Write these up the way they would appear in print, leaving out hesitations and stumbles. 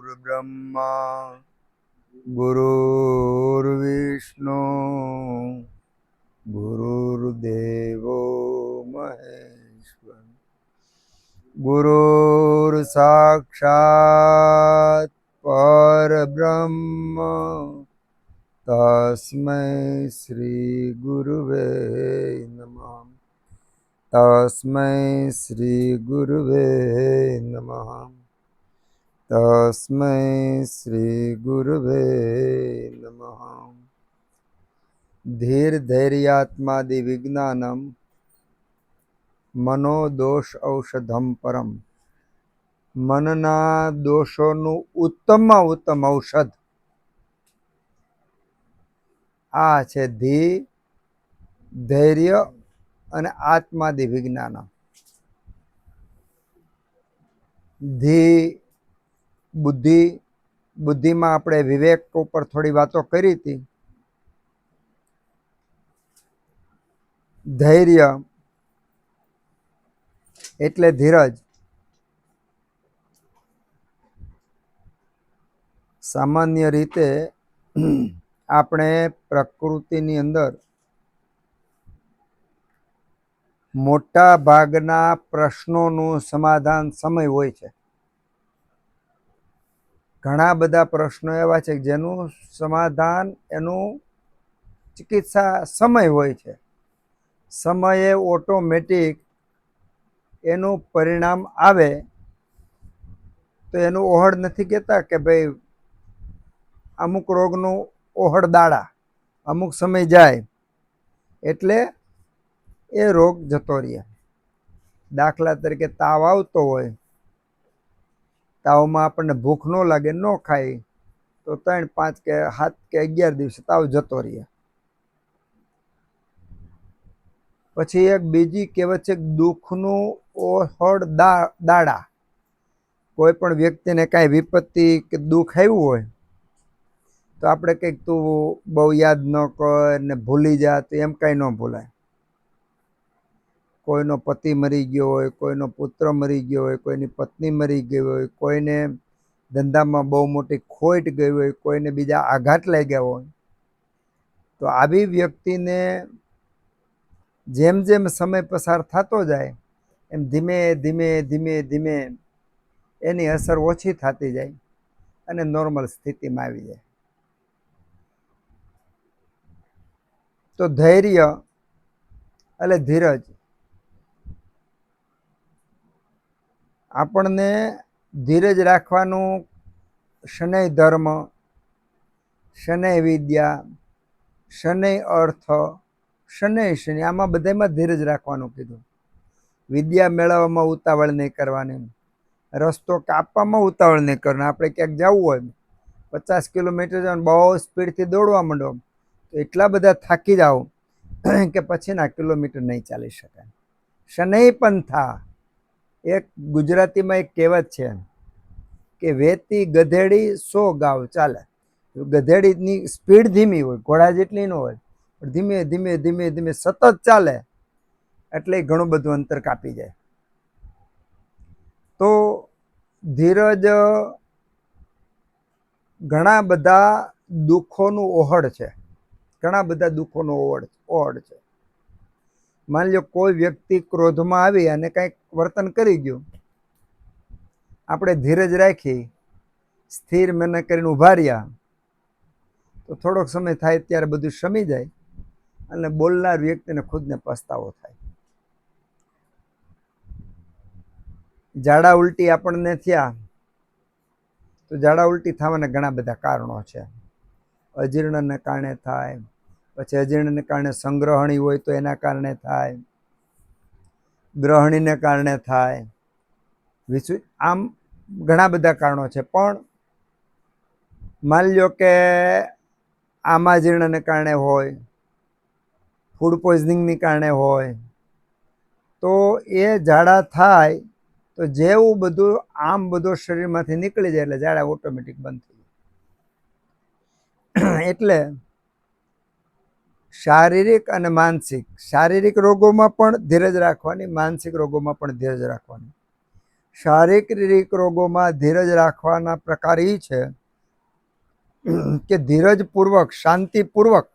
गुरुर्ब्रह्मा गुरुर्विष्णु गुरुर्देवो महेश्वर गुरुर्साक्षात् परब्रह्म तस्मै श्री गुरुवे नमः। तस्मै श्री गुरुवे नमः। तस्मै श्री गुरुवे नमः। धीर धैर्यात्मादि विज्ञानम मनोदोष औषधम परम। मनना दोषोनु उत्तम उत्तम औषध आ छे धी धैर्य અને આત્માદિ વિજ્ઞાન। ધી બુદ્ધિ, બુદ્ધિમાં આપણે વિવેક ઉપર થોડી વાતો કરી હતી। ધૈર્ય એટલે ધીરજ। સામાન્ય રીતે આપણે પ્રકૃતિની અંદર મોટા ભાગના પ્રશ્નોનું સમાધાન સમય હોય છે। ઘણા બધા પ્રશ્નો એવા છે જેનું સમાધાન એનું ચિકિત્સા સમય હોય છે। સમયે ઓટોમેટિક એનું પરિણામ આવે તો એનું ઓહડ નથી કહેતા કે ભાઈ અમુક રોગનું ઓહડ દાડા, અમુક સમય જાય એટલે એ રોગ જતો રહે। દાખલા તરીકે તાવ આવતો હોય, તાવમાં આપણને ભૂખ ન લાગે, ન ખાય તો 3, 5 કે 7 કે 11 દિવસે તાવ જતો રહે। પછી એક બીજી કહેવત છે દુઃખનું ઓહડ દાડા। કોઈ પણ વ્યક્તિને કાંઈ વિપત્તિ કે દુઃખ આવ્યું હોય તો આપણે કંઈક તું બહુ યાદ ન કર ને ભૂલી જા, તો એમ કાંઈ ન ભૂલાય। કોઈનો પતિ મરી ગયો હોય, કોઈનો પુત્ર મરી ગયો હોય, કોઈની પત્ની મરી ગઈ હોય, કોઈને ધંધામાં બહુ મોટી ખોટ ગઈ હોય, કોઈને બીજા આઘાત લાગ્યા હોય, તો આવી વ્યક્તિને જેમ જેમ સમય પસાર થતો જાય એમ ધીમે ધીમે ધીમે ધીમે એની અસર ઓછી થતી જાય અને નોર્મલ સ્થિતિમાં આવી જાય। તો ધૈર્ય એટલે ધીરજ આપણને ધીરજ રાખવાનું શનૈ ધર્મ, શનૈ વિદ્યા, શનૈ અર્થ, શનૈ શનિ, આમાં બધામાં ધીરજ રાખવાનું કીધું। વિદ્યા મેળવવામાં ઉતાવળ નહીં કરવાની, રસ્તો કાપવામાં ઉતાવળ નહીં કરવાની। આપણે ક્યાંક જવું હોય 50 કિલોમીટર જવાનું, બહુ સ્પીડથી દોડવા માંડો તો એટલા બધા થાકી જાઓ કે પછીના કિલોમીટર નહીં ચાલી શકાય। શનૈ પંથા, એક ગુજરાતીમાં એક કહેવત છે કે વેતી ગધેડી 100 ગાવ ચાલે। ગધેડીની સ્પીડ ધીમી હોય, ઘોડા જેટલી ન હોય, પણ ધીમે ધીમે ધીમે ધીમે સતત ચાલે એટલે ઘણું બધું અંતર કાપી જાય। તો ધીરજ ઘણા બધા દુઃખોનું ઓહડ છે, ઘણા બધા દુઃખોનું ઓહડ છે। માની લો કોઈ વ્યક્તિ ક્રોધમાં આવી અને કંઈક વર્તન કરી ગયું, આપણે ધીરજ રાખી, સ્થિર મન કરીને ઊભા રહ્યા તો થોડોક સમય થાય ત્યારે બધું શમી જાય અને બોલનાર વ્યક્તિને ખુદને પસ્તાવો થાય। ઝાડા ઉલટી આપણને થયા તો ઝાડા ઉલટી થવાના ઘણા બધા કારણો છે। અજીર્ણને કારણે થાય, પછી અજીર્ણને કારણે સંગ્રહણી હોય તો એના કારણે થાય, ગ્રહણીને કારણે થાય, આમ ઘણા બધા કારણો છે। પણ માની લો કે આમા જીર્ણને કારણે હોય, ફૂડ પોઈઝનિંગને કારણે હોય, તો એ ઝાડા થાય તો જેવું બધું આમ બધું શરીરમાંથી નીકળી જાય એટલે ઝાડા ઓટોમેટિક બંધ થઈ જાય। એટલે શારીરિક અને માનસિક, શારીરિક રોગોમાં પણ ધીરજ રાખવાની, માનસિક રોગોમાં પણ ધીરજ રાખવાની। શારીરિક રોગોમાં ધીરજ રાખવાના પ્રકાર એ છે કે ધીરજપૂર્વક, શાંતિપૂર્વક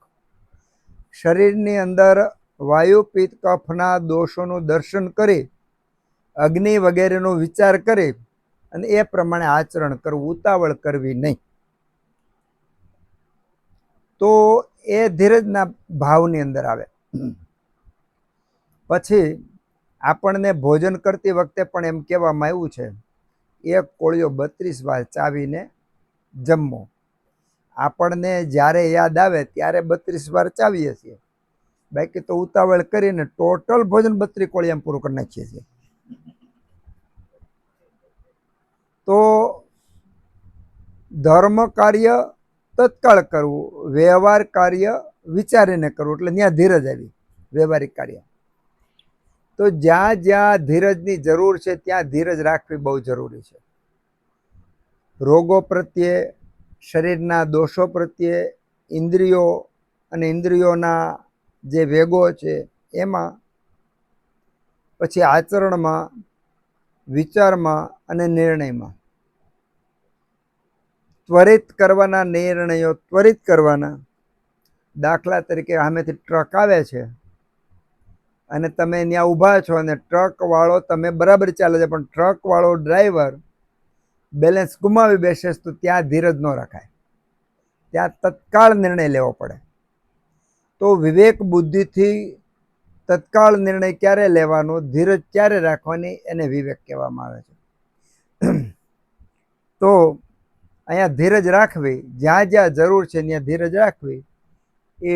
શરીરની અંદર વાયુ, પિત્ત, કફના દોષોનું દર્શન કરી, અગ્નિ વગેરેનો વિચાર કરી અને એ પ્રમાણે આચરણ કરવું, ઉતાવળ કરવી નહીં. તો એ ધીરજના ભાવની અંદર આવે. પછી આપણને ભોજન કરતી વખતે પણ એમ કહેવામાં આવ્યું છે, એક કોળિયો 32 વાર ચાવીને જમવો. આપણને જ્યારે યાદ આવે ત્યારે 32 વાર ચાવીએ છીએ, બાકી તો ઉતાવળ કરીને ટોટલ ભોજન 32 કોળિયામાં પૂરું કરી નાખીએ છીએ. તો ધર્મ કાર્ય તત્કાળ કરવું, વ્યવહાર કાર્ય વિચારીને કરવું, એટલે ત્યાં ધીરજ આવી. વ્યવહારિક કાર્ય તો જ્યાં જ્યાં ધીરજની જરૂર છે ત્યાં ધીરજ રાખવી બહુ જરૂરી છે. રોગો પ્રત્યે, શરીરના દોષો પ્રત્યે, ઇન્દ્રિયો અને ઇન્દ્રિયોના જે વેગો છે એમાં, પછી આચરણમાં, વિચારમાં અને નિર્ણયમાં ત્વરિત કરવાના નિર્ણયો ત્વરિત કરવાના. દાખલા તરીકે સામેથી ટ્રક આવે છે અને તમે ત્યાં ઊભા છો અને ટ્રકવાળો, તમે બરાબર ચાલે છે પણ ટ્રકવાળો ડ્રાઈવર બેલેન્સ ગુમાવી બેસે તો ત્યાં ધીરજ ન રખાય, ત્યાં તત્કાળ નિર્ણય લેવો પડે. તો વિવેક બુદ્ધિથી તત્કાળ નિર્ણય ક્યારે લેવાનો, ધીરજ ક્યારે રાખવાની, એને વિવેક કહેવામાં આવે છે. તો અહીંયા ધીરજ રાખવી, જ્યાં જ્યાં જરૂર છે ત્યાં ધીરજ રાખવી, એ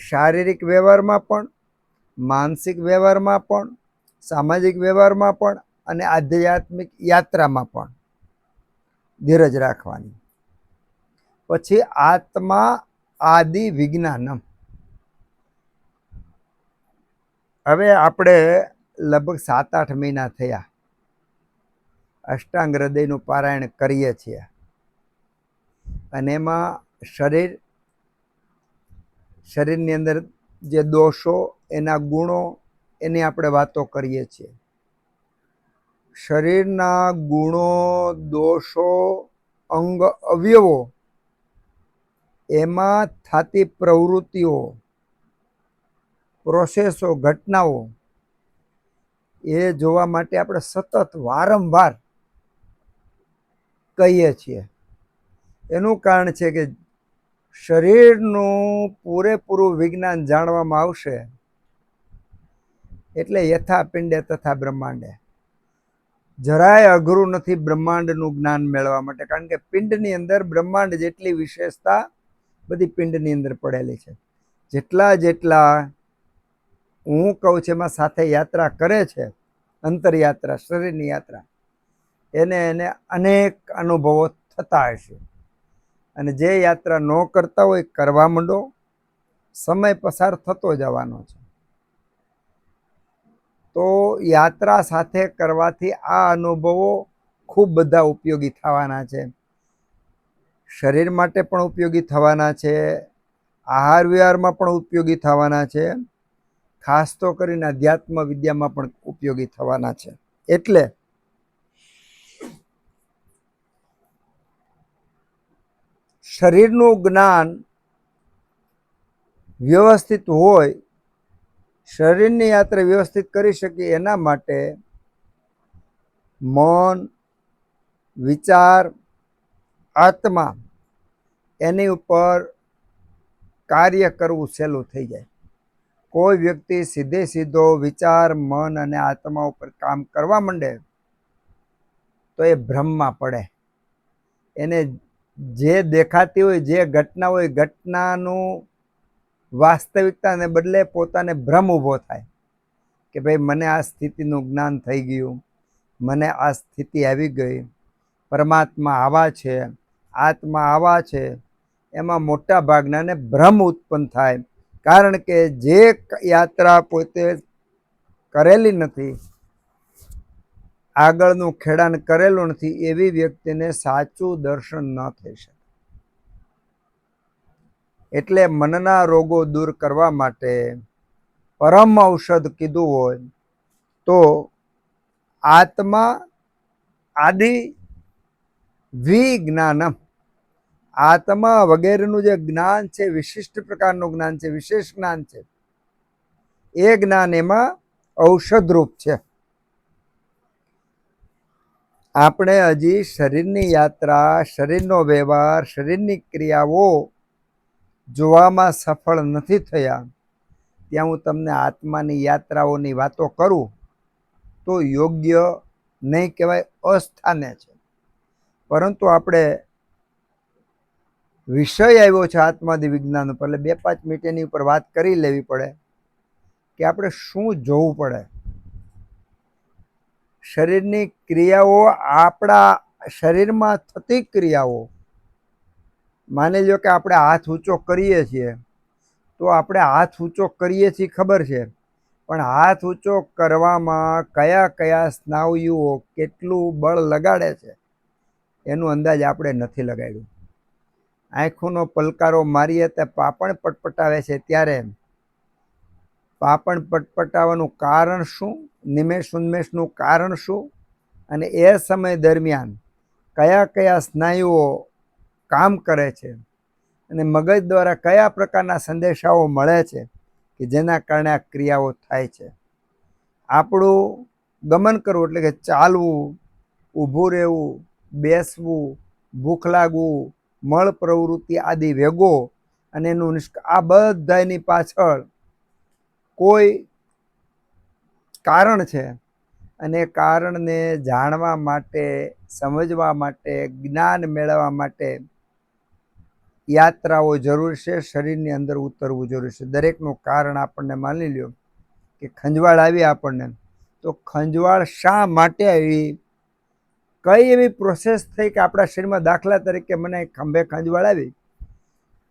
શારીરિક વ્યવહારમાં પણ, માનસિક વ્યવહારમાં પણ, સામાજિક વ્યવહારમાં પણ અને આધ્યાત્મિક યાત્રામાં પણ ધીરજ રાખવાની. પછી આત્મા આદિ વિજ્ઞાનમ. હવે આપણે લગભગ 7-8 મહિના થયા અષ્ટાંગ હૃદયનું પારાયણ કરીએ છીએ અને એમાં શરીરની અંદર જે દોષો, એના ગુણો, એની આપણે વાતો કરીએ છીએ. શરીરના ગુણો, દોષો, અંગ અવયવો, એમાં થતી પ્રવૃત્તિઓ, પ્રોસેસો, ઘટનાઓ, એ જોવા માટે આપણે સતત વારંવાર કહીએ છીએ. એનું કારણ છે કે શરીરનું પૂરેપૂરું વિજ્ઞાન જાણવામાં આવશે એટલે યથા પિંડે તથા બ્રહ્માંડે. જરાય અઘરું નથી બ્રહ્માંડનું જ્ઞાન મેળવવા માટે, કારણ કે પિંડની અંદર બ્રહ્માંડ જેટલી વિશેષતા બધી પિંડની અંદર પડેલી છે. જેટલા જેટલા હું કહું છું એમાં સાથે યાત્રા કરે છે, અંતરયાત્રા, શરીરની યાત્રા, એને અનેક અનુભવો થતા હશે. અને જે યાત્રા ન કરતા હોય કરવા માંડો, સમય પસાર થતો જવાનો છે. તો યાત્રા સાથે કરવાથી આ અનુભવો ખૂબ બધા ઉપયોગી થવાના છે. શરીર માટે પણ ઉપયોગી થવાના છે, આહાર વિહારમાં પણ ઉપયોગી થવાના છે, ખાસ તો કરીને અધ્યાત્મ વિદ્યામાં પણ ઉપયોગી થવાના છે. એટલે શરીરનું જ્ઞાન વ્યવસ્થિત હોય, શરીરની યાત્રા વ્યવસ્થિત કરી શકીએ એના માટે મન, વિચાર, આત્મા, એની ઉપર કાર્ય કરવું સહેલું થઈ જાય. કોઈ વ્યક્તિ સીધે સીધો વિચાર, મન અને આત્મા ઉપર કામ કરવા માંડે તો એ ભ્રમમાં પડે. એને જે દેખાતી હોય, જે ઘટના હોય, ઘટનાનું વાસ્તવિકતાને બદલે પોતાને ભ્રમ ઊભો થાય કે ભાઈ મને આ સ્થિતિનું જ્ઞાન થઈ ગયું, મને આ સ્થિતિ આવી ગઈ, પરમાત્મા આવા છે, આત્મા આવા છે. એમાં મોટા ભાગનાને ભ્રમ ઉત્પન્ન થાય, કારણ કે જે યાત્રા પોતે કરેલી નથી, આગળનું ખેડાણ કરેલું નથી, એવી વ્યક્તિને સાચું દર્શન ન થઈ શકે. એટલે મનના રોગો દૂર કરવા માટે પરમ ઔષધ કીધું હોય તો આત્મા આદિ વિજ્ઞાનમ, આત્મા વગેરેનું જે જ્ઞાન છે, વિશિષ્ટ પ્રકારનું જ્ઞાન છે, વિશેષ જ્ઞાન છે, એ જ્ઞાન એમાં ઔષધરૂપ છે. આપણે હજી શરીરની યાત્રા, શરીરનો વ્યવહાર, શરીરની ક્રિયાઓ જોવામાં સફળ નથી થયા, ત્યાં હું તમને આત્માની યાત્રાઓની વાતો કરું તો યોગ્ય નહીં કહેવાય, અસ્થાને છે. પરંતુ આપણે વિષય આવ્યો છે આત્માદિ વિજ્ઞાન ઉપર, એટલે 2-5 મિનિટ એની ઉપર વાત કરી લેવી પડે કે આપણે શું જોવું પડે. શરીરની ક્રિયાઓ, આપણા શરીરમાં થતી ક્રિયાઓ, માની લો કે આપણે હાથ ઊંચો કરીએ છીએ તો આપણે હાથ ઊંચો કરીએ છીએ ખબર છે, પણ હાથ ઊંચો કરવામાં કયા કયા સ્નાયુઓ કેટલું બળ લગાડે છે એનું અંદાજ આપણે નથી લગાડ્યું. આંખોનો પલકારો મારીએ તો પાપણ પટપટાવે છે, ત્યારે પાપણ પટપટાવાનું કારણ શું, નિમેષ ઉન્મેષનું કારણ શું, અને એ સમય દરમિયાન કયા કયા સ્નાયુઓ કામ કરે છે, અને મગજ દ્વારા કયા પ્રકારના સંદેશાઓ મળે છે કે જેના કારણે આ ક્રિયાઓ થાય છે. આપણું ગમન કરવું એટલે કે ચાલવું, ઊભું રહેવું, બેસવું, ભૂખ લાગવું, મળ પ્રવૃત્તિ આદિ વેગો, અને એનું આ બધાની પાછળ કોઈ કારણ છે, અને કારણને જાણવા માટે, સમજવા માટે, જ્ઞાન મેળવવા માટે યાત્રાઓ જરૂર છે, શરીરની અંદર ઉતરવું જરૂર છે. દરેકનું કારણ આપણને માની લ્યો કે ખંજવાળ આવી આપણને, તો ખંજવાળ શા માટે આવી, કઈ એવી પ્રોસેસ થઈ કે આપણા શરીરમાં, દાખલા તરીકે મને ખંભે ખંજવાળ આવી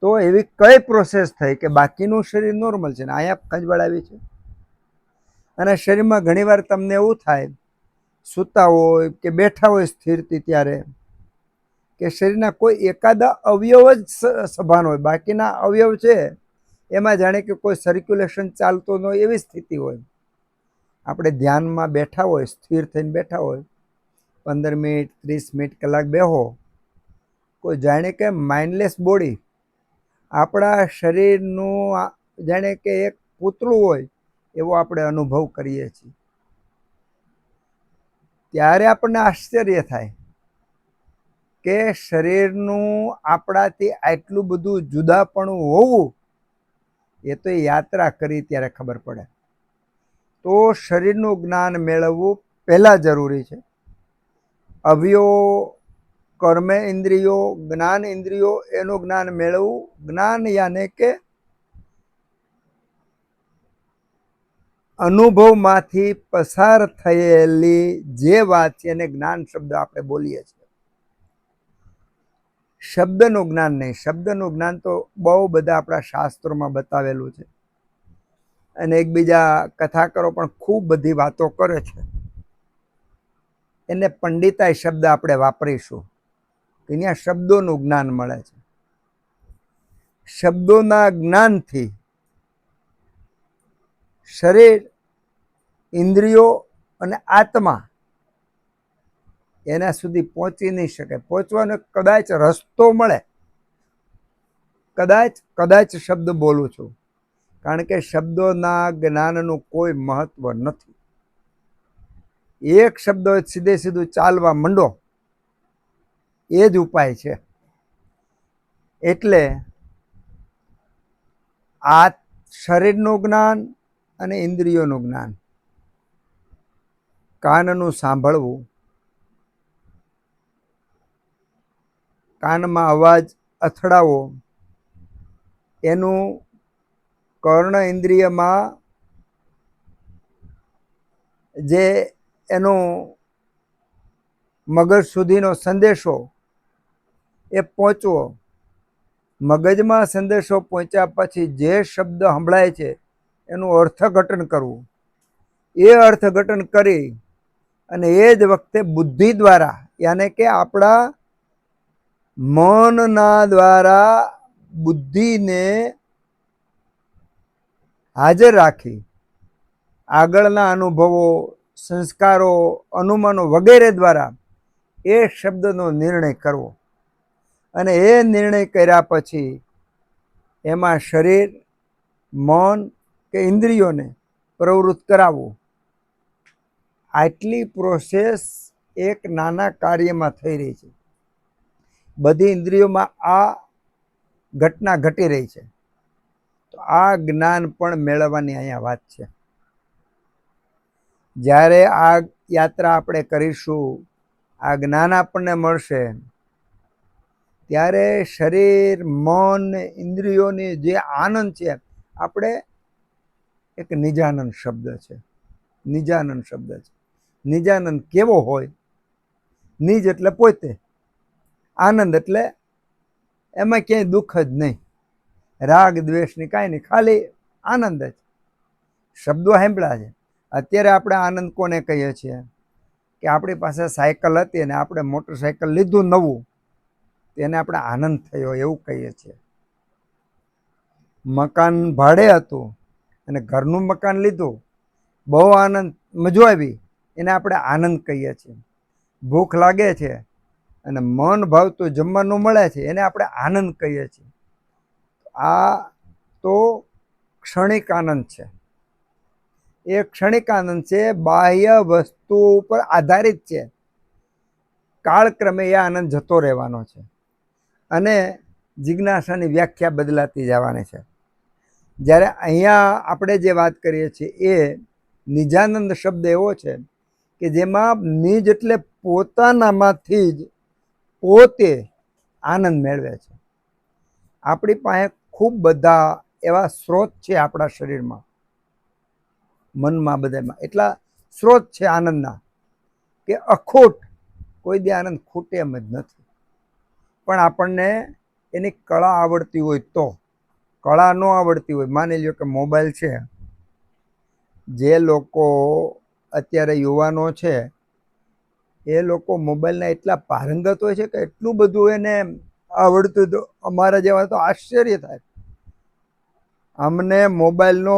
તો એવી કઈ પ્રોસેસ થઈ કે બાકીનું શરીર નોર્મલ છે ને અહીંયા ખંજવાળ આવી છે. અને શરીરમાં ઘણીવાર તમને એવું થાય, સૂતા હોય કે બેઠા હોય સ્થિરથી, ત્યારે કે શરીરના કોઈ એકાદા અવયવ જ સભાન હોય, બાકીના અવયવ છે એમાં જાણે કે કોઈ સર્ક્યુલેશન ચાલતો ન હોય એવી સ્થિતિ હોય. આપણે ધ્યાનમાં બેઠા હોય, સ્થિર થઈને બેઠા હોય, 15 મિનિટ, 30 મિનિટ, કલાક બેહો, કોઈ જાણે કે માઇન્ડલેસ બોડી, આપણા શરીરનું જાણે કે એક પૂતળું હોય એવો આપણે અનુભવ કરીએ છીએ. ત્યારે આપણને આશ્ચર્ય થાય કે શરીરનું આપણાથી આટલું બધું જુદાપણું હોવું, એ તો યાત્રા કરી ત્યારે ખબર પડે. તો શરીરનું જ્ઞાન મેળવવું પહેલાં જરૂરી છે. અવયવો, કર્મ ઇન્દ્રિયો, જ્ઞાન ઇન્દ્રિયો, એનું જ્ઞાન મેળવવું. જ્ઞાન યાને કે અનુભવમાંથી પસાર થયેલી જે વાત છે એને જ્ઞાન શબ્દ આપણે બોલીએ છીએ. શબ્દનું જ્ઞાન નહીં. શબ્દનું જ્ઞાન તો બહુ બધા આપણા શાસ્ત્રોમાં બતાવેલું છે, અને એકબીજા કથાકારો પણ ખૂબ બધી વાતો કરે છે. એને પંડિતાઈ શબ્દ આપણે વાપરીશું કે અહીંયા શબ્દોનું જ્ઞાન મળે છે. શબ્દોના જ્ઞાનથી શરીર, ઇન્દ્રિયો અને આત્મા એના સુધી પહોંચી નહીં શકે. પહોંચવાનો કદાચ રસ્તો મળે, કદાચ શબ્દ બોલું છું, કારણ કે શબ્દોના જ્ઞાનનું કોઈ મહત્વ નથી. એક શબ્દ સીધે સીધું ચાલવા માંડો, એ જ ઉપાય છે. એટલે આ શરીરનું જ્ઞાન અને ઇન્દ્રિયોનું જ્ઞાન, કાનનું સાંભળવું, કાનમાં અવાજ અથડાવો, એનું કર્ણ ઇન્દ્રિયમાં જે એનો મગજ સુધીનો સંદેશો એ પહોંચવો, મગજમાં સંદેશો પહોંચ્યા પછી જે શબ્દ સંભળાય છે એનું અર્થઘટન કરવું, એ અર્થઘટન કરી અને એ જ વખતે બુદ્ધિ દ્વારા, યાને કે આપણા મનના દ્વારા બુદ્ધિને હાજર રાખી આગળના અનુભવો, સંસ્કારો, અનુમાનો વગેરે દ્વારા એ શબ્દનો નિર્ણય કરવો અને એ નિર્ણય કર્યા પછી એમાં શરીર, મન કે ઇન્દ્રિયોને પ્રવૃત્ત કરાવવું. આટલી પ્રોસેસ એક નાના કાર્યમાં થઈ રહી છે. બધી ઇન્દ્રિયોમાં આ ઘટના ઘટી રહી છે. તો આ જ્ઞાન પણ મેળવવાની અહીંયા વાત છે. જ્યારે આ યાત્રા આપણે કરીશું, આ જ્ઞાન આપણને મળશે, ત્યારે શરીર, મન, ઇન્દ્રિયોની જે આનંદ છે, આપણે એક નિજાનંદ શબ્દ છે. નિજાનંદ શબ્દ છે. નિજાનંદ કેવો હોય? નિજ એટલે પોતે, આનંદ એટલે એમાં ક્યાંય દુઃખ જ નહીં, રાગ દ્વેષની કાંઈ નહીં, ખાલી આનંદ જ. શબ્દો સાંભળ્યા છે. અત્યારે આપણે આનંદ કોને કહીએ છીએ? કે આપણી પાસે સાયકલ હતી અને આપણે મોટરસાયકલ લીધું નવું, તેને આપણે આનંદ થયો એવું કહીએ છીએ. મકાન ભાડે હતું અને ઘરનું મકાન લીધું, બહુ આનંદ, મજા આવી, એને આપણે આનંદ કહીએ છીએ. ભૂખ લાગે છે અને મન ભાવતું જમવાનું મળે છે, એને આપણે આનંદ કહીએ છીએ. આ તો ક્ષણિક આનંદ છે. એ ક્ષણિક આનંદ છે, બાહ્ય વસ્તુ ઉપર આધારિત છે. કાળક્રમે એ આનંદ જતો રહેવાનો છે અને જિજ્ઞાસાની વ્યાખ્યા બદલાતી જવાની છે. જ્યારે અહીંયા આપણે જે વાત કરીએ છીએ એ નિજાનંદ શબ્દ એવો છે કે જેમાં નિજ એટલે પોતાનામાંથી જ પોતે આનંદ મેળવે છે. આપણી પાસે ખૂબ બધા એવા સ્ત્રોત છે આપણા શરીરમાં, મનમાં, બધામાં એટલા સ્ત્રોત છે આનંદના કે અખૂટ, કોઈ દી આનંદ ખૂટે એમ જ નથી. પણ આપણને એની કળા આવડતી હોય તો. કળા ન આવડતી હોય, માની લ્યો કે મોબાઈલ છે, જે લોકો અત્યારે યુવાનો છે એ લોકો મોબાઈલના એટલા પારંગત હોય છે કે એટલું બધું એને આવડતું, તો અમારા જેવા તો આશ્ચર્ય થાય. અમને મોબાઈલનો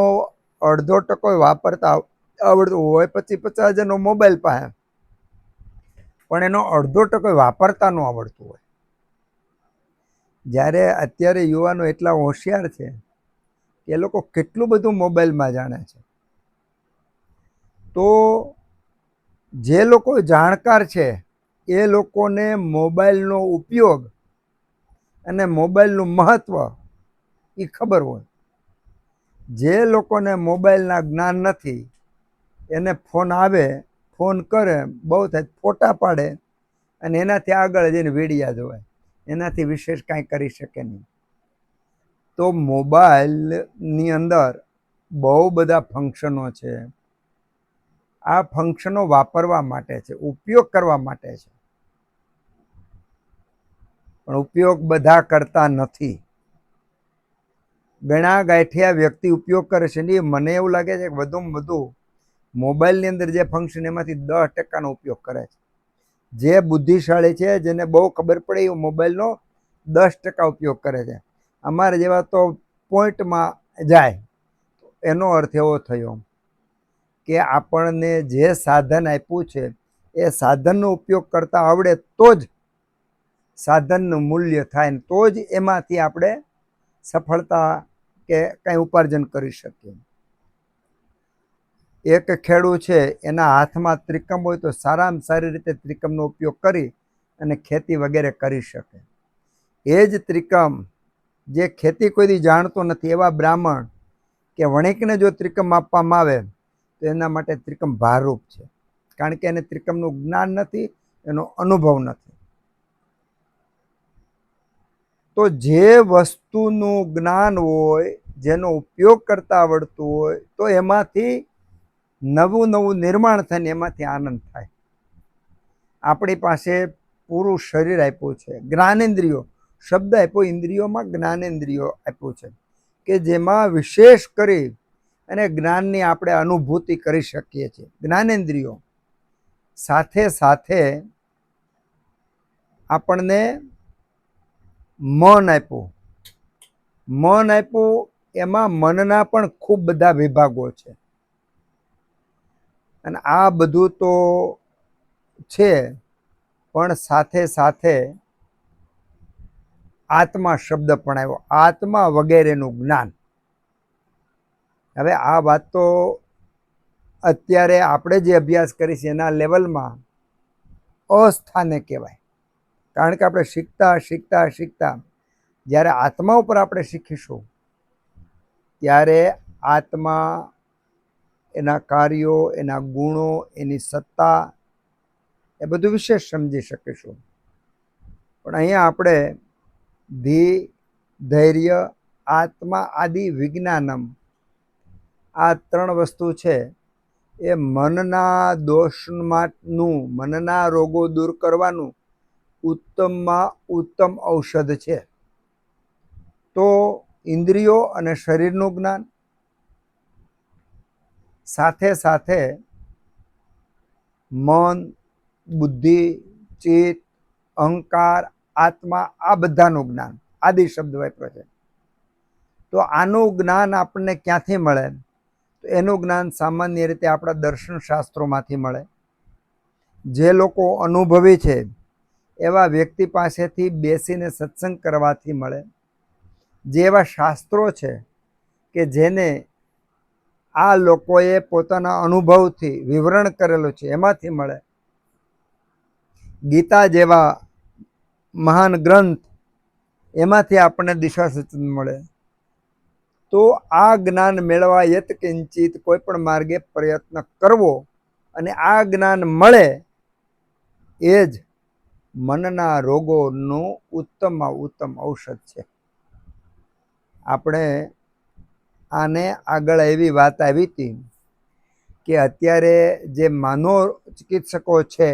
અડધો ટકો વાપરતા આવડતું હોય, 50,000નો મોબાઈલ પાસે, પણ એનો અડધો ટકો વાપરતા ન આવડતું હોય. જ્યારે અત્યારે યુવાનો એટલા હોશિયાર છે કે એ લોકો કેટલું બધું મોબાઈલમાં જાણે છે. તો જે લોકો જાણકાર છે એ લોકોને મોબાઈલનો ઉપયોગ અને મોબાઈલનું મહત્વ એ ખબર હોય. જે લોકોને મોબાઈલના જ્ઞાન નથી, એને ફોન આવે, ફોન કરે, બહુ થાય ફોટા પાડે અને એનાથી આગળ જઈને વિડીયા જોવાય, એનાથી વિશેષ કાંઈ કરી શકે નહીં. તો મોબાઈલની અંદર બહુ બધા ફંક્શનો છે. આ ફંક્શનો વાપરવા માટે છે, ઉપયોગ કરવા માટે છે, પણ ઉપયોગ બધા કરતા નથી. ઘણા ગાંઠિયા વ્યક્તિ ઉપયોગ કરે છે ને મને એવું લાગે છે કે વધુમાં વધુ મોબાઈલની અંદર જે ફંક્શન એમાંથી 10% ઉપયોગ કરે છે. જે બુદ્ધિશાળી છે, જેને બહુ ખબર પડે એ મોબાઈલનો 10% ઉપયોગ કરે છે. અમારે જેવા તો પોઈન્ટમાં જાય. એનો અર્થ એવો થયો કે આપણને જે સાધન આપ્યું છે એ સાધનનો ઉપયોગ કરતા આવડે તો જ સાધનનું મૂલ્ય થાય ને તો જ એમાંથી આપણે સફળતા કે કંઈ ઉપાર્જન કરી શકીએ. એક ખેડૂત છે, એના હાથમાં ત્રિકમ હોય તો સારામાં સારી રીતે ત્રિકમનો ઉપયોગ કરી અને ખેતી વગેરે કરી શકે. એ જ ત્રિકમ જે ખેતી કોઈ દી જાણતો નથી એવા બ્રાહ્મણ કે વણિકને જો ત્રિકમ આપવામાં આવે તો એના માટે ત્રિકમ ભારરૂપ છે, કારણ કે એને ત્રિકમનું જ્ઞાન નથી, એનો અનુભવ નથી. તો જે વસ્તુનું જ્ઞાન હોય, જેનો ઉપયોગ કરતા આવડતું હોય, તો એમાંથી નવું નવું નિર્માણ થઈને એમાંથી આનંદ થાય. આપણી પાસે પૂરું શરીર આપ્યું છે, જ્ઞાનેન્દ્રિયો શબ્દ આપ્યો, ઇન્દ્રિયોમાં જ્ઞાનેન્દ્રિયો આપ્યું છે કે જેમાં વિશેષ કરી અને જ્ઞાનની આપણે અનુભૂતિ કરી શકીએ છીએ. જ્ઞાનેન્દ્રિયો સાથે સાથે આપણને મન આપ્યું. મન આપ્યું, એમાં મનના પણ ખૂબ બધા વિભાગો છે અને આ બધું તો છે, પણ સાથે સાથે આત્મા શબ્દ પણ આવ્યો, આત્મા વગેરેનું જ્ઞાન. હવે આ વાત તો અત્યારે આપણે જે અભ્યાસ કરી છે એના લેવલમાં અસ્થાને કહેવાય. કારણ કે આપણે શીખતા શીખતા શીખતા જ્યારે આત્મા ઉપર આપણે શીખીશું ત્યારે આત્મા, એના કાર્યો, એના ગુણો, એની સત્તા, એ બધું વિશેષ સમજી શકીશું. પણ અહીંયા આપણે ધી, ધૈર્ય, આત્મા આદિ વિજ્ઞાનમ, આ 3 વસ્તુ છે એ મનના દોષનું, મનના રોગો દૂર કરવાનું ઉત્તમમાં ઉત્તમ ઔષધ છે. તો ઇન્દ્રિયો અને શરીરનું જ્ઞાન, સાથે સાથે મન, બુદ્ધિ, ચિત્ત, અહંકાર, આત્મા, આ બધાનું જ્ઞાન, આદિ શબ્દ વાપર્યો છે. તો આનું જ્ઞાન આપણને ક્યાંથી મળે? તો એનું જ્ઞાન સામાન્ય રીતે આપણા દર્શન શાસ્ત્રોમાંથી મળે. જે લોકો અનુભવી છે એવા વ્યક્તિ પાસેથી બેસીને સત્સંગ કરવાથી મળે. જે એવા શાસ્ત્રો છે કે જેને આ લોકોએ પોતાના અનુભવથી વિવરણ કરેલું છે એમાંથી મળે. ગીતા જેવા મહાન ગ્રંથ, એમાંથી આપણને દિશા સૂચન મળે. તો આ જ્ઞાન મેળવવા યત કિંચિત કોઈ પણ માર્ગે પ્રયત્ન કરવો અને આ જ્ઞાન મળે એ જ મનના રોગોનું ઉત્તમમાં ઉત્તમ ઔષધ છે. આપણે આને આગળ એવી વાત આવી હતી કે અત્યારે જે મનોચિકિત્સકો છે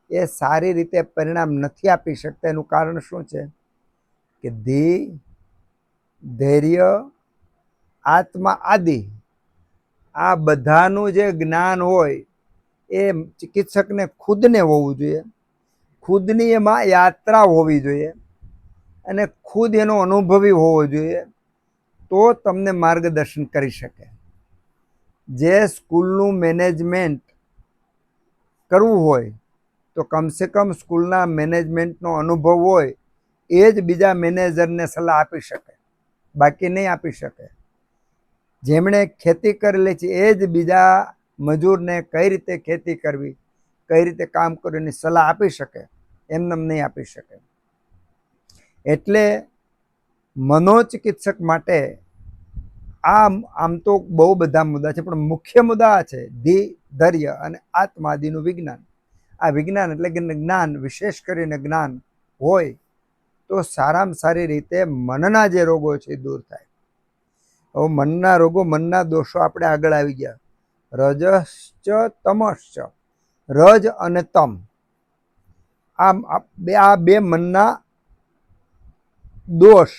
એ સારી રીતે પરિણામ નથી આપી શકતા. એનું કારણ શું છે? કે ધૈર્ય, આત્મા આદિ, આ બધાનું જે જ્ઞાન હોય એ ચિકિત્સકને ખુદને હોવું જોઈએ, ખુદની એમાં યાત્રા હોવી જોઈએ અને ખુદ એનો અનુભવી હોવો જોઈએ, તો તમને માર્ગદર્શન કરી શકે. જે સ્કૂલનું મેનેજમેન્ટ કરવું હોય તો કમસે કમ સ્કૂલના મેનેજમેન્ટનો અનુભવ હોય એ જ બીજા મેનેજરને સલાહ આપી શકે, બાકી નહીં આપી શકે. જેમણે ખેતી કરેલી છે એ જ બીજા મજૂરને કઈ રીતે ખેતી કરવી, કઈ રીતે કામ કરવું એની સલાહ આપી શકે, એમને નહીં આપી શકે. એટલે મનોચિકિત્સક માટે આમ તો બહુ બધા મુદ્દા છે, પણ મુખ્ય મુદ્દા આ છે ધૈર્ય અને આત્માદિનું વિજ્ઞાન. આ વિજ્ઞાન એટલે કે જ્ઞાન, વિશેષ કરીને જ્ઞાન હોય તો સારામાં સારી રીતે મનના જે રોગો છે એ દૂર થાય. હવે મનના રોગો, મનના દોષો આપણે આગળ આવી ગયા. રજશ્ચ તમશ્ચ, રજ અને તમ, આ બે મનના દોષ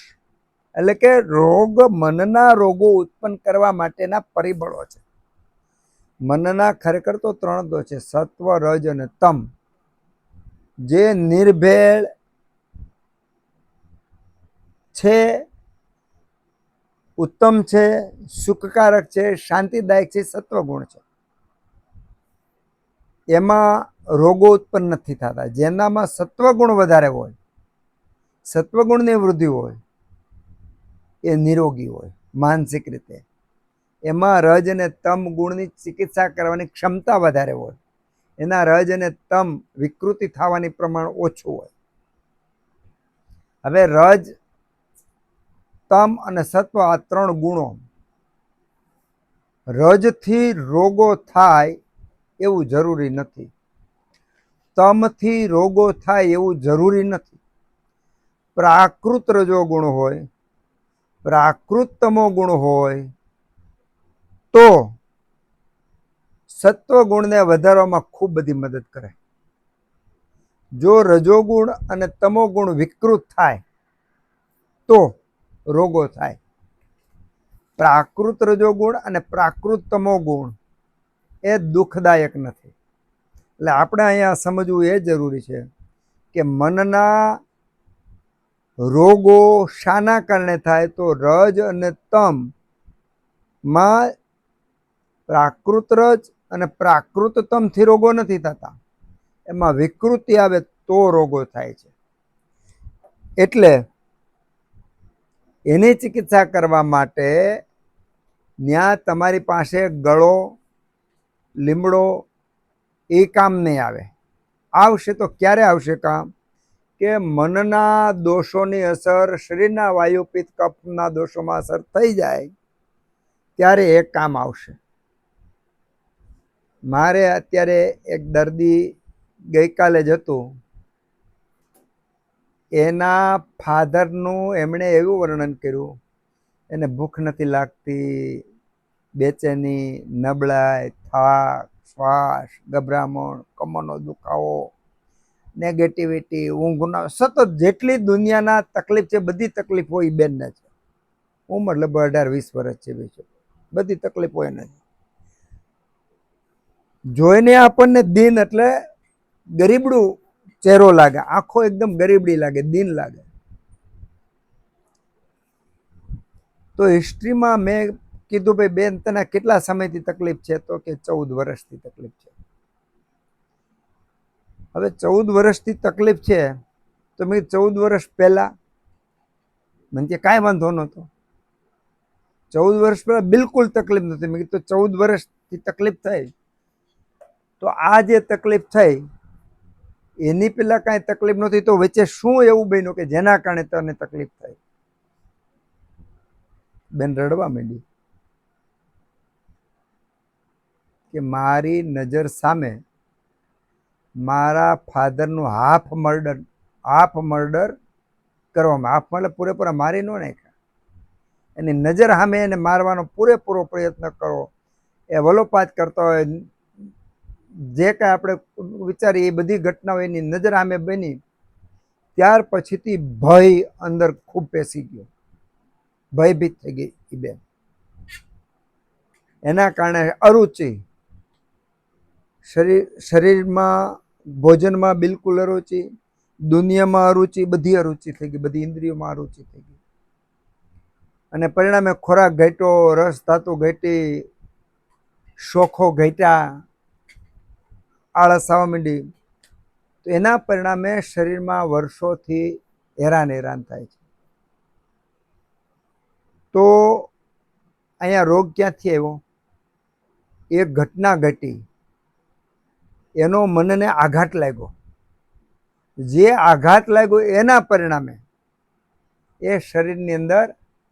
એટલે કે રોગ, મનના રોગો ઉત્પન્ન કરવા માટેના પરિબળો છે. મનના ખરેખર તો 3 દોષ છે, સત્વ, રજ અને તમ, જે નિર્ભેળ છે, ઉત્તમ છે, સુખકારક છે, શાંતિદાયક છે, સત્વગુણ છે. એમાં રોગો ઉત્પન્ન નથી થતા. જેનામાં સત્વગુણ વધારે હોય, સત્વગુણની વૃદ્ધિ હોય, એ નિરોગી હોય માનસિક રીતે. એમાં રજ અને તમ ગુણની ચિકિત્સા કરવાની ક્ષમતા વધારે હોય, એના રજ અને તમ વિકૃતિ થવાની પ્રમાણ ઓછું હોય. હવે રજ, તમ અને સત્વ, આ 3 ગુણો, રજથી રોગો થાય એવું જરૂરી નથી, તમથી રોગો થાય એવું જરૂરી નથી. પ્રાકૃત રજો ગુણ હોય, પ્રાકૃત તમો ગુણ હોય તો સત્વગુણને વધારવામાં ખૂબ બધી મદદ કરે. જો રજોગુણ અને તમોગુણ વિકૃત થાય તો રોગો થાય. પ્રાકૃત રજોગુણ અને પ્રાકૃત તમોગુણ એ દુઃખદાયક નથી. એટલે આપણે અહીંયા સમજવું એ જરૂરી છે કે મનના રોગો શાના કારણે થાય? તો રજ અને તમ માં પ્રાકૃત રજ અને પ્રાકૃત તમથી રોગો નથી થતા, એમાં વિકૃતિ આવે તો રોગો થાય છે. એટલે એની ચિકિત્સા કરવા માટે ત્યાં તમારી પાસે ગળો, લીમડો એ કામ નહીં આવે. આવશે તો ક્યારે આવશે કામ? કે મનના દોષોની અસર શરીરના વાયુ પિત્ત કફના દોષોમાં અસર થઈ જાય ત્યારે એ કામ આવશે. મારે અત્યારે એક દર્દી ગઈકાલે જ હતું, એના ફાધરનું એમણે એવું વર્ણન કર્યું, એને ભૂખ નથી લાગતી, બેચેની, નબળાઈ, થાક, શ્વાસ, ગભરામણ, કમરનો દુખાવો, નેગેટિવિટી, ઊંઘના, સતત જેટલી દુનિયાના તકલીફ છે બધી તકલીફ હોય બેનને છે. ઉંમર લગભગ 18-20 વર્ષ છે, બધી તકલીફ હોય એને. જોઈને આપણને દીન એટલે ગરીબડું ચહેરો લાગે, આંખો એકદમ ગરીબડી લાગે, દીન લાગે. તો હિસ્ટ્રીમાં મેં કીધું, ભાઈ બેન તને કેટલા સમયથી તકલીફ છે? તો કે 14 વર્ષથી તકલીફ છે. હવે 14 વર્ષથી તકલીફ છે તો મેં 14 વર્ષ પહેલા મને કે કાંઈ વાંધો નહોતો. 14 વર્ષ પહેલા બિલકુલ તકલીફ નથી. મેં કીધું 14 વર્ષથી તકલીફ થઈ તો આ જે તકલીફ થઈ એની પેલા કાંઈ તકલીફ નહોતી, તો વચ્ચે શું એવું બન્યું કે જેના કારણે તને તકલીફ થઈ? બેન રડવા માંડી કે મારી નજર સામે મારા ફાધરનું હાફ મર્ડર કરવામાં, હાફ મર્ડર પૂરેપૂરા મારી ન નાખ્યા, એની નજર સામે એને મારવાનો પૂરેપૂરો પ્રયત્ન કરો, એ વલોપાત કરતા હોય, જે કાંઈ આપણે વિચારીએ એ બધી ઘટનાઓ એની નજર સામે બની. ત્યાર પછીથી ભય અંદર ખૂબ પેસી ગયો, ભયભીત થઈ ગઈ એ બેન. એના કારણે અરુચિ, શરીરમાં ભોજનમાં બિલકુલ અરુચિ, દુનિયામાં અરુચિ, બધી અરુચિ થઈ ગઈ, બધી ઇન્દ્રિયોમાં અરુચિ થઈ ગઈ. અને પરિણામે ખોરાક ઘટ્યો, રસ ધાતુ ઘટી, શોખો ઘટ્યા, આળસ આવવા માંડી. તો એના પરિણામે શરીરમાં વર્ષોથી હેરાન થાય છે. તો અહીંયા રોગ ક્યાંથી આવ્યો? એક ઘટના ઘટી, એનો મનને આઘાત લાગ્યો. જે આઘાત લાગ્યો એના પરિણામે એ શરીરની અંદર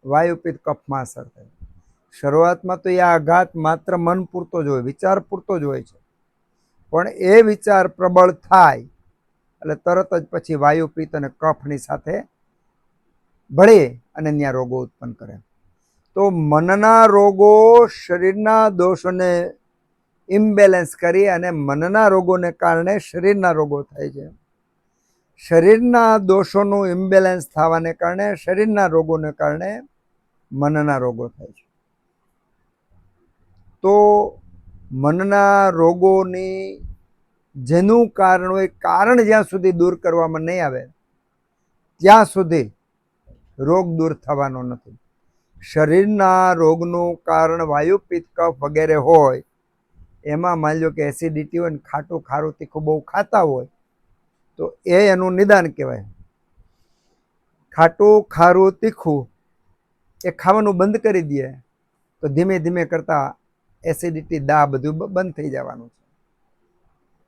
વાયુ પિત્ત કફમાં અસર થઈ. શરૂઆતમાં તો એ આઘાત માત્ર મન પૂરતો જ હોય, વિચાર પૂરતો જ હોય છે, પણ એ વિચાર પ્રબળ થાય એટલે તરત જ પછી વાયુ પિત્ત અને કફની સાથે ભળી અને ત્યાં રોગો ઉત્પન્ન કરે. તો મનના રોગો શરીરના દોષોને ઇમ્બેલેન્સ કરી અને મનના રોગોને કારણે શરીરના રોગો થાય છે. શરીરના દોષોનું ઇમ્બેલેન્સ થવાને કારણે શરીરના રોગોને કારણે મનના રોગો થાય છે. તો મનના રોગોની જેનું કારણ હોય, કારણ જ્યાં સુધી દૂર કરવામાં નહીં આવે ત્યાં સુધી રોગ દૂર થવાનો નથી. શરીરના રોગનું કારણ વાયુ પિત્ત કફ વગેરે હોય, એમાં માની લો કે એસિડિટી હોય ને ખાટું ખારું તીખું બહુ ખાતા હોય તો એ એનું નિદાન કહેવાય. ખાટું ખારું તીખું એ ખાવાનું બંધ કરી દે તો ધીમે ધીમે કરતા એસિડિટી, દા બધું બંધ થઈ જવાનું છે.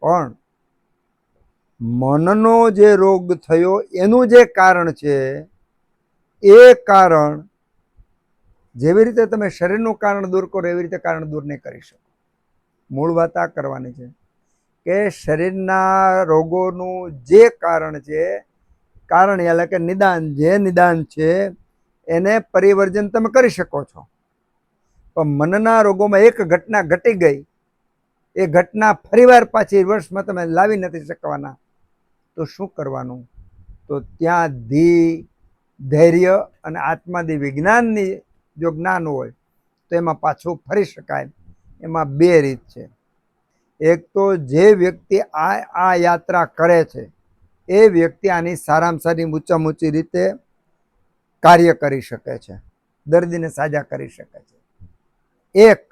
પણ મનનો જે રોગ થયો એનું જે કારણ છે એ કારણ જેવી રીતે તમે શરીરનું કારણ દૂર કરો એવી રીતે કારણ દૂર નહીં કરી શકો. મૂળ વાત આ કરવાની છે કે શરીરના રોગોનું જે કારણ છે, કારણ એટલે કે નિદાન, જે નિદાન છે એને પરિવર્જન તમે કરી શકો છો. પણ મનના રોગોમાં એક ઘટના ઘટી ગઈ, એ ઘટના ફરીવાર પાછી વર્ષમાં તમે લાવી નથી શકવાના, તો શું કરવાનું? તો ત્યાં ધૈર્ય અને આત્માદી વિજ્ઞાનની જો જ્ઞાન હોય તો એમાં પાછું ફરી શકાય. એમાં બે રીત છે. એક તો જે વ્યક્તિ આ યાત્રા કરે છે એ વ્યક્તિ આની સારામાં સારી ઊંચામાં ઊંચી રીતે કાર્ય કરી શકે છે, દર્દીને સાજા કરી શકે છે. એક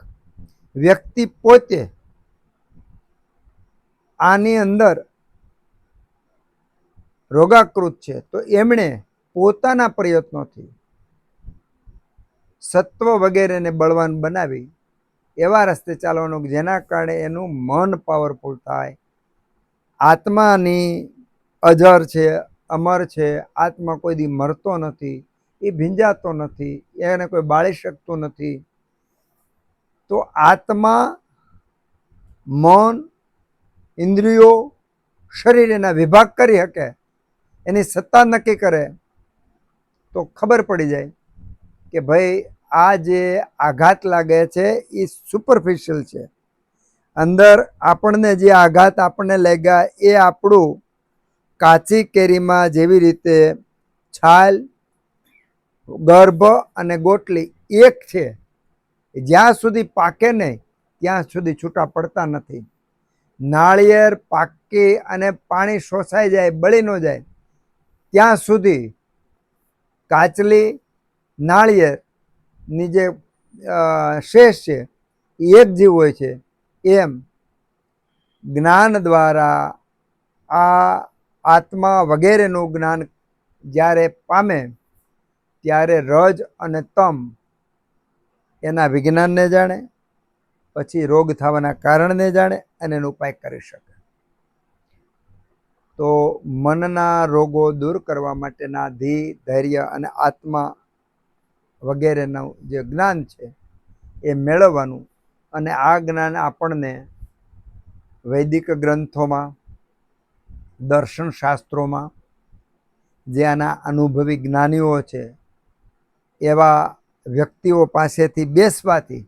વ્યક્તિ પોતે આની અંદર રોગાકૃત છે, તો એમણે પોતાના પ્રયત્નોથી સત્વ વગેરેને બળવાન બનાવી એવા રસ્તે ચાલવાનું જેના કારણે એનું મન પાવરફુલ થાય. આત્માની અજર છે, અમર છે, આત્મા કોઈ દી મરતો નથી, એ ભીંજાતો નથી, એને કોઈ બાળી શકતું નથી. તો આત્મા, મન, ઇન્દ્રિયો, શરીર એના વિભાગ કરી શકે, એની સત્તા નક્કી કરે, તો ખબર પડી જાય કે ભાઈ આ જે આઘાત લાગે છે એ સુપરફિશિયલ છે. અંદર આપણને જે આઘાત આપણને લાગ્યા એ આપણું કાચી કેરીમાં જેવી રીતે છાલ, ગર્ભ અને ગોટલી એક છે, જ્યાં સુધી પાકે નહીં ત્યાં સુધી છૂટા પડતા નથી. નાળિયેર પાકી અને પાણી શોષાઈ જાય, બળી ન જાય ત્યાં સુધી કાચલી નાળિયેરની જે શેષ છે એ એક જીવ હોય છે. એમ જ્ઞાન દ્વારા આ આત્મા વગેરેનું જ્ઞાન જ્યારે પામે ત્યારે રજ અને તમ એના વિજ્ઞાનને જાણે, પછી રોગ થવાના કારણને જાણે અને એનો ઉપાય કરી શકે. તો મનના રોગો દૂર કરવા માટેના ધૈર્ય અને આત્મા વગેરેનું જે જ્ઞાન છે એ મેળવવાનું. અને આ જ્ઞાન આપણને વૈદિક ગ્રંથોમાં, દર્શન શાસ્ત્રોમાં, જે આના અનુભવી જ્ઞાનીઓ છે એવા વ્યક્તિઓ પાસેથી બેસવાથી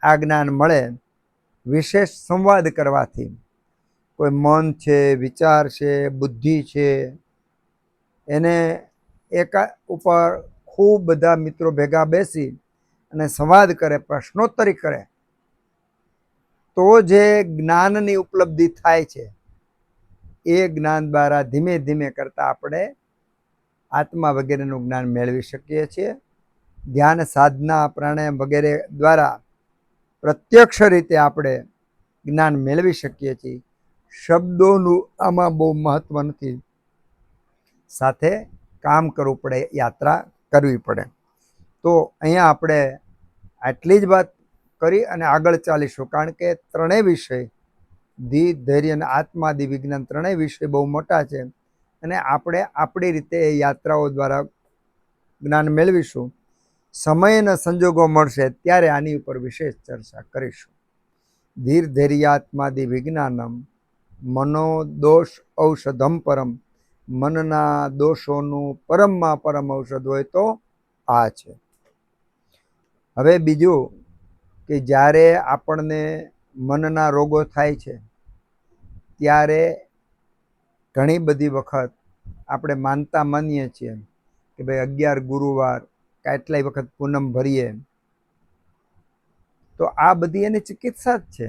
આ જ્ઞાન મળે. વિશેષ સંવાદ કરવાથી કોઈ મન છે, વિચાર છે, બુદ્ધિ છે, એને એક ઉપર ખૂબ બધા મિત્રો ભેગા બેસી અને સંવાદ કરે, પ્રશ્નોત્તરી કરે, તો જે જ્ઞાનની ઉપલબ્ધિ થાય છે એ જ્ઞાન દ્વારા ધીમે ધીમે કરતાં આપણે આત્મા વગેરેનું જ્ઞાન મેળવી શકીએ છીએ. ધ્યાન, સાધના, પ્રાણાયામ વગેરે દ્વારા પ્રત્યક્ષ રીતે આપણે જ્ઞાન મેળવી શકીએ છીએ. શબ્દોનું આમાં બહુ મહત્વ નથી, સાથે કામ કરવું પડે, યાત્રા કરવી પડે. તો અહીંયા આપણે આટલી જ વાત કરી અને આગળ ચાલીશું, કારણ કે ત્રણેય વિષય, ધૈર્ય અને આત્માદિ વિજ્ઞાન, ત્રણેય વિષય બહુ મોટા છે અને આપણે આપણી રીતે એ યાત્રાઓ દ્વારા જ્ઞાન મેળવીશું. સમય અને સંજોગો મળશે ત્યારે આની ઉપર વિશેષ ચર્ચા કરીશું. ધૈર્યાત્માદિ વિજ્ઞાનમ મનોદોષ ઔષધમ પરમ. મનના દોષોનું પરમમાં પરમ ઔષધ હોય તો આ છે. હવે બીજું કે જ્યારે આપણને મનના રોગો થાય છે ત્યારે ઘણી બધી વખત આપણે માનતા માનીએ છીએ કે ભાઈ 11 ગુરુવાર કેટલાય વખત પૂનમ ભરીએ, તો આ બધી એની ચિકિત્સા જ છે.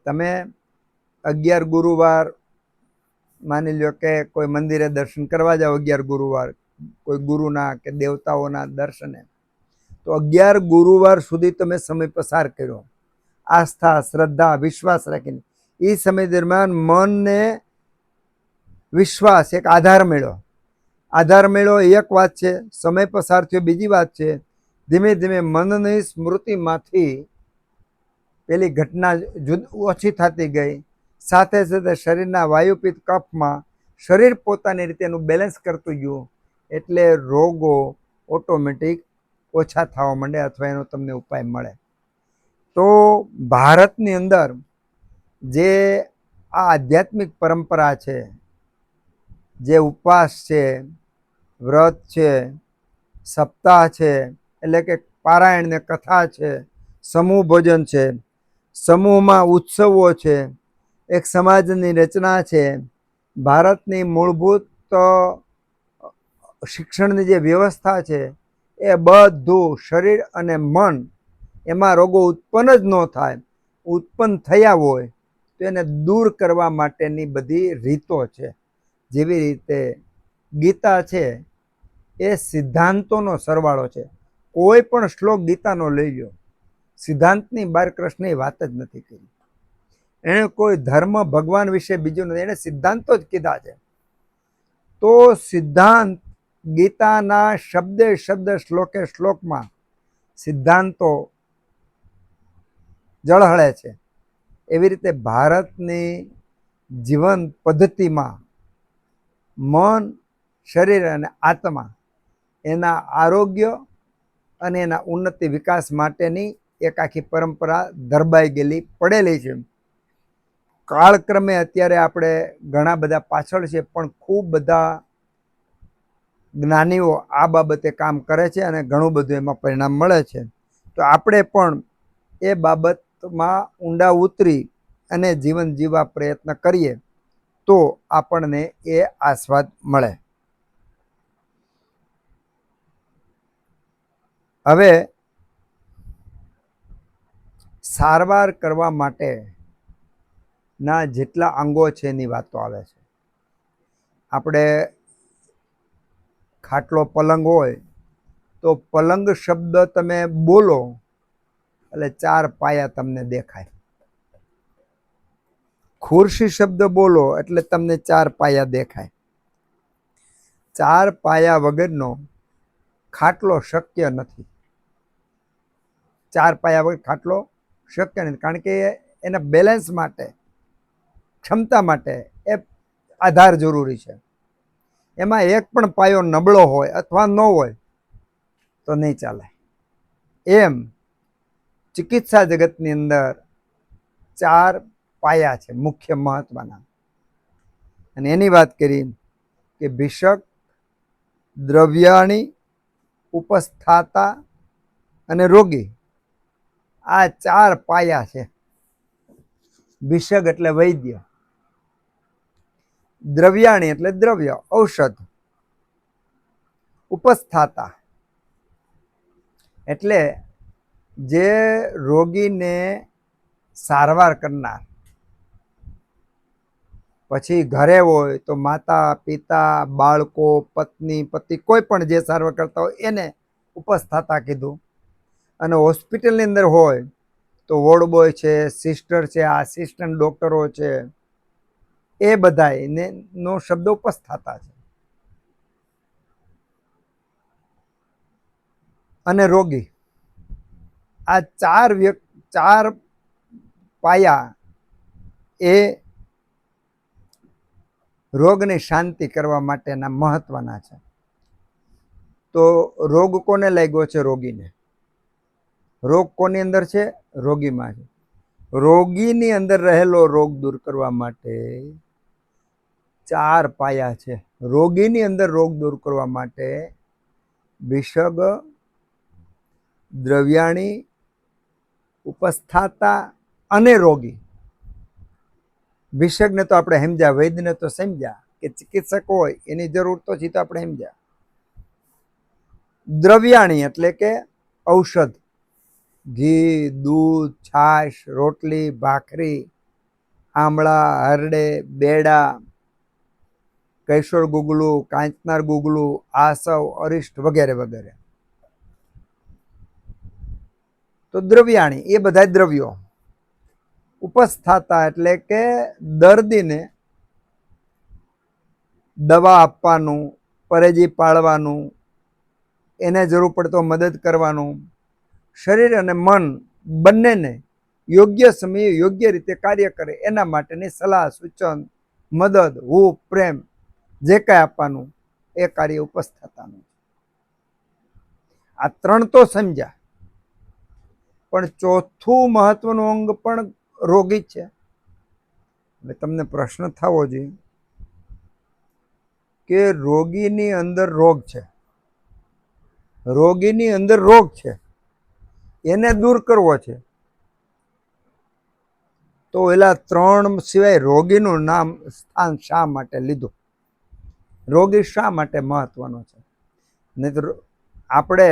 તમે 11 ગુરુવાર માની લો કે કોઈ મંદિરે દર્શન કરવા જાઓ, 11 ગુરુવાર કોઈ ગુરુના કે દેવતાઓના દર્શને, તો 11 ગુરુવાર સુધી તમે સમય પસાર કર્યો, આસ્થા, શ્રદ્ધા, વિશ્વાસ રાખીને. એ સમય દરમિયાન મનને વિશ્વાસ, એક આધાર મળ્યો. આધાર મળ્યો એક વાત છે, સમય પસાર થયો બીજી વાત છે. ધીમે ધીમે મનની સ્મૃતિમાંથી પેલી ઘટના ઓછી થતી ગઈ. સાથે સાથે શરીરના વાયુપિત્ત કફમાં શરીર પોતાની રીતે એનું બેલેન્સ કરતું ગયું, એટલે રોગો ઓટોમેટિક ઓછા થવા માંડે અથવા એનો તમને ઉપાય મળે. તો ભારતની અંદર જે આ આધ્યાત્મિક પરંપરા છે, જે ઉપવાસ છે, વ્રત છે, સપ્તાહ છે, એટલે કે પારાયણ ને કથા છે, સમૂહ ભોજન છે, સમૂહમાં ઉત્સવો છે, એક સમાજની રચના છે, ભારતની મૂળભૂત શિક્ષણની જે વ્યવસ્થા છે, એ બધું શરીર અને મન, એમાં રોગો ઉત્પન્ન જ ન થાય. ઉત્પન્ન થયા હોય તો એને દૂર કરવા માટેની બધી રીતો છે. જેવી રીતે ગીતા છે એ સિદ્ધાંતોનો સરવાળો છે. કોઈ પણ શ્લોક ગીતાનો લઈ લો, સિદ્ધાંતની બહાર કૃષ્ણએ વાત જ નથી કરી. એણે કોઈ ધર્મ ભગવાન વિશે બીજું નથી, એણે સિદ્ધાંતો જ કીધા છે. તો સિદ્ધાંત ગીતાના શબ્દે શબ્દ શ્લોકે શ્લોકમાં સિદ્ધાંતો ઝળહળે છે. એવી રીતે ભારતની જીવન પદ્ધતિમાં મન, શરીર અને આત્મા એના આરોગ્ય અને એના ઉન્નતિ વિકાસ માટેની એક આખી પરંપરા ધરબાઈ ગયેલી પડેલી છે. કાળક્રમે અત્યારે આપણે ઘણા બધા પાછળ છે, પણ ખૂબ બધા જ્ઞાનીઓ આ બાબતે કામ કરે છે અને ઘણું બધું એમાં પરિણામ મળે છે. તો આપણે પણ એ બાબતમાં ઊંડા ઉતરી અને જીવન જીવવા પ્રયત્ન કરીએ તો આપણને એ આસ્વાદ મળે. હવે સારવાર કરવા માટેના જેટલા અંગો છે એની વાતો આવે છે. આપણે ખાટલો પલંગ હોય તો પલંગ શબ્દ તમે બોલો એટલે 4 પાયા તમને દેખાય. ખુરશી શબ્દ બોલો એટલે તમને 4 પાયા દેખાય. 4 પાયા વગરનો ખાટલો શક્ય નથી. 4 પાયા વગર ખાટલો શક્ય નથી, કારણ કે એના બેલેન્સ માટે, ક્ષમતા માટે એ આધાર જરૂરી છે. એમાં એક પણ પાયો નબળો હોય અથવા ન હોય તો નહીં ચાલે. એમ ચિકિત્સા જગતની અંદર 4 પાયા છે મુખ્ય મહત્વના. અને એની વાત કરી કે ભિષક, દ્રવ્યાણી, ઉપસ્થાતા અને રોગી. આ 4 પાયા છે. ભિષક એટલે વૈદ્ય, દ્રવ્યાણી એટલે દ્રવ્ય, ઔષધ, ઉપસ્થાતા એટલે જે રોગીને સારવાર કરનાર. પછી ઘરે હોય તો માતા, પિતા, બાળકો, પત્ની, પતિ, કોઈ પણ જે સારવાર કરતા હોય એને ઉપસ્થાતા કીધું. અને હોસ્પિટલની અંદર હોય તો વોર્ડ બોય છે, સિસ્ટર છે, આસિસ્ટન્ટ ડોક્ટરો છે, એ બધાને નો શબ્દ ઉપસ્થાતા છે. અને રોગી. આ 4 પાયા એ રોગની શાંતિ કરવા માટેના મહત્વના છે. તો રોગ કોને લાગ્યો છે? રોગીને. રોગ કોની અંદર છે? રોગીમાં છે. રોગીની અંદર રહેલો રોગ દૂર કરવા માટે 4 પાયા છે. રોગીની અંદર રોગ દૂર કરવા માટે ભિષગ, દ્રવ્યાણી, ઉપસ્થાતા અને રોગી. ભિષકને તો આપણે સમજ્યા, વૈદ્યને તો સમજ્યા કે ચિકિત્સક હોય એની જરૂર તો છે, તો આપણે સમજ્યા. દ્રવ્યાણી એટલે કે ઔષધ, ઘી, દૂધ, છાશ, રોટલી, ભાખરી, આમળા, હરડે, બેડા, કૈશોર ગુગલું, કાંચનાર ગુગલું, આસવ, અરિષ્ટ વગેરે વગેરે. તો દ્રવ્યાણી એ બધા દ્રવ્યો. ઉપસ્થાતા એટલે કે દર્દીને દવા આપવાનું, પરેજી પાળવાનું, એને જરૂર પડતો મદદ કરવાનું, શરીર અને મન બંનેને યોગ્ય સમયે યોગ્ય રીતે કાર્ય કરે એના માટેની સલાહ, સૂચન, મદદ, હૂફ, પ્રેમ જે કાંઈ આપવાનું એ કાર્ય ઉપસ્થાતાનું. આ 3 તો સમજ્યા, પણ 4થું મહત્વનું અંગ પણ રોગી છે. એટલે તમને પ્રશ્ન થવો જોઈએ કે રોગીની અંદર રોગ છે, રોગીની અંદર રોગ છે, એને દૂર કરવો છે. તો એલા 3 સિવાય રોગીનું નામ સ્થાન શા માટે લીધું? રોગી શા માટે મહત્વનો છે? નહીં તો આપણે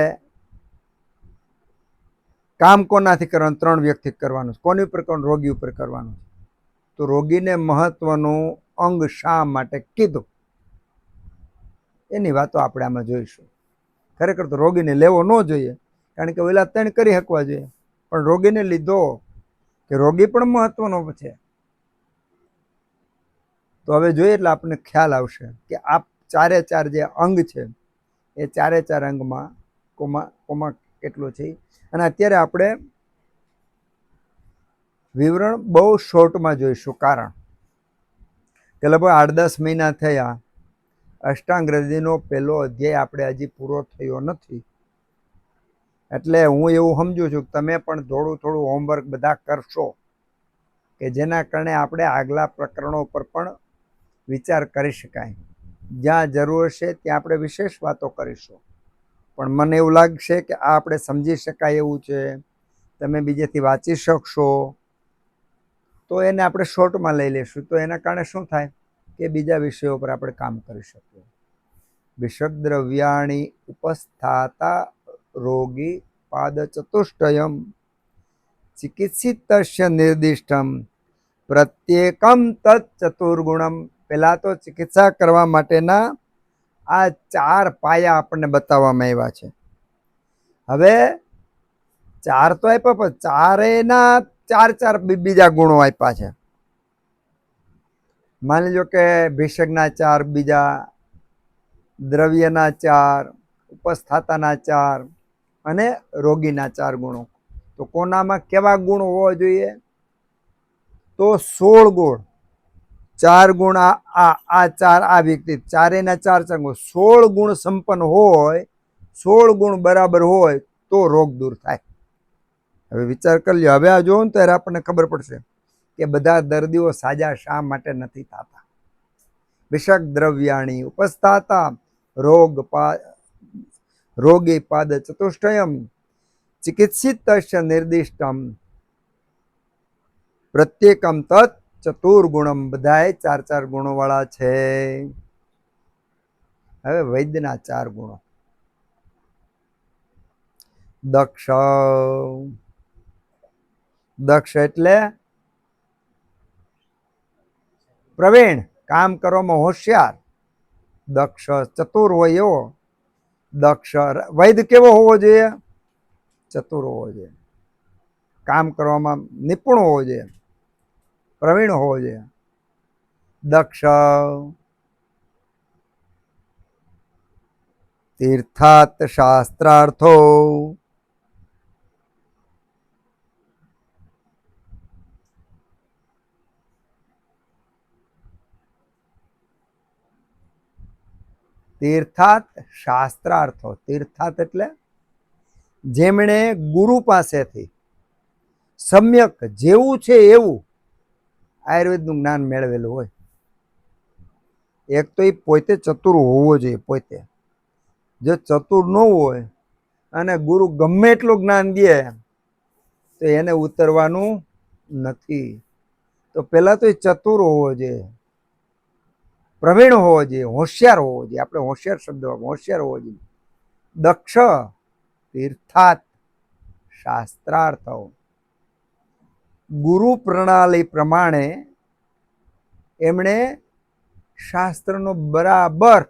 કામ કોનાથી કરવાનું? 3 વ્યક્તિ કરવાનું. કોની ઉપર કરવાનું? રોગી ઉપર કરવાનું. તો રોગીને મહત્વનું અંગ શા માટે કીધું એની વાતો આપણે આમાં જોઈશું. ખરેખર તો રોગીને લેવો ન જોઈએ, કારણ કે ઓલા 3 કરી શકવા જોઈએ, પણ રોગીને લીધો કે રોગી પણ મહત્વનો છે. તો હવે જોઈએ એટલે આપણને ખ્યાલ આવશે કે આ ચારે ચાર જે અંગ છે એ ચારે ચાર અંગમાં કોમા કોમા કેટલો છે. અને અત્યારે આપણે વિવરણ બહુ શોર્ટમાં જોઈશું, કારણ કે લગભગ 8-10 મહિના થયા, અષ્ટાંગ હૃદયનો પહેલો અધ્યાય આપણે હજી પૂરો થયો નથી. એટલે હું એવું સમજુ છું કે તમે પણ થોડું થોડું હોમવર્ક બધા કરશો કે જેના કારણે આપણે આગલા પ્રકરણો પર પણ વિચાર કરી શકાય. જ્યાં જરૂર હશે ત્યાં આપણે વિશેષ વાતો કરીશું, પણ મને એવું લાગશે કે આ આપણે સમજી શકાય એવું છે, તમે બીજેથી વાંચી શકશો, તો એને આપણે શોર્ટમાં લઈ લઈશું. તો એના કારણે શું થાય કે બીજા વિષયો પર આપણે કામ કરી શકીએ. વિષદ્રવ્યાણી ઉપસ્થાતા રોગી પાદ ચતુષ્ટયમ ચિકિત્સિતસ્ય નિર્દિષ્ટમ પ્રત્યેકમ તત્ચતુર્ગુણમ. પહેલા તો ચિકિત્સા કરવા માટેના આ 4 પાયા આપણને બતાવવામાં આવ્યા છે. હવે 4 તો આપ્યા, પણ ચારેના 4 બીજા ગુણો આપ્યા છે. માની લો કે ભિષગના 4 બીજા, દ્રવ્યના 4, ઉપસ્થાતાના 4 અને રોગીના 4 ગુણો. તો કોનામાં કેવા ગુણ હોવા જોઈએ? તો 16 ગુણ. 4 ગુણ આ 4 આ વ્યક્તિ, ચારેના 4 ગુણ, 16 ગુણ સંપન્ન હોય, 16 ગુણ બરાબર હોય તો રોગ દૂર થાય. હવે વિચાર કરી લ્યો. હવે આ જોવું ને ત્યારે આપણને ખબર પડશે કે બધા દર્દીઓ સાજા શા માટે નથી થતા. વિષક દ્રવ્યાણી ઉપસ્થાતા રોગી પાદ ચતુષ્ટયમ ચિકિત્સિતસ્ય નિર્દિષ્ટમ પ્રત્યેકમ તત્ ચતુર્ગુણમ. બધાએ 4 ગુણો વાળા છે. હવે વૈદ્યના 4 ગુણો. દક્ષ એટલે પ્રવીણ, કામ કરવામાં હોશિયાર. દક્ષ ચતુર હોય એવો દક્ષ. વૈદ્ય કેવો હોવો જોઈએ? ચતુર હોવો જોઈએ, કામ કરવામાં નિપુણ હોવો જોઈએ, પ્રવીણ હોવો જોઈએ. દક્ષ તીર્થાત શાસ્ત્રાર્થો તીર્થાત શાસ્ત્રાર્થો. તીર્થાત એટલે જેમણે ગુરુ પાસેથી સમ્યક જેવું છે એવું આયુર્વેદનું જ્ઞાન મેળવેલું હોય. એક તો એ પોતે ચતુર હોવો જોઈએ. પોતે જો ચતુર ન હોય અને ગુરુ ગમે એટલું જ્ઞાન દે તો એને ઉતરવાનું નથી. તો પહેલા તો એ ચતુર હોવો જોઈએ, પ્રવીણ હોવો જોઈએ, હોશિયાર હોવો જોઈએ. આપણે હોશિયાર શબ્દ, હોશિયાર હોવો જોઈએ. દક્ષ તીર્થાત શાસ્ત્રાર્થો. ગુરુ પ્રણાલી પ્રમાણે એમણે શાસ્ત્રનો બરાબર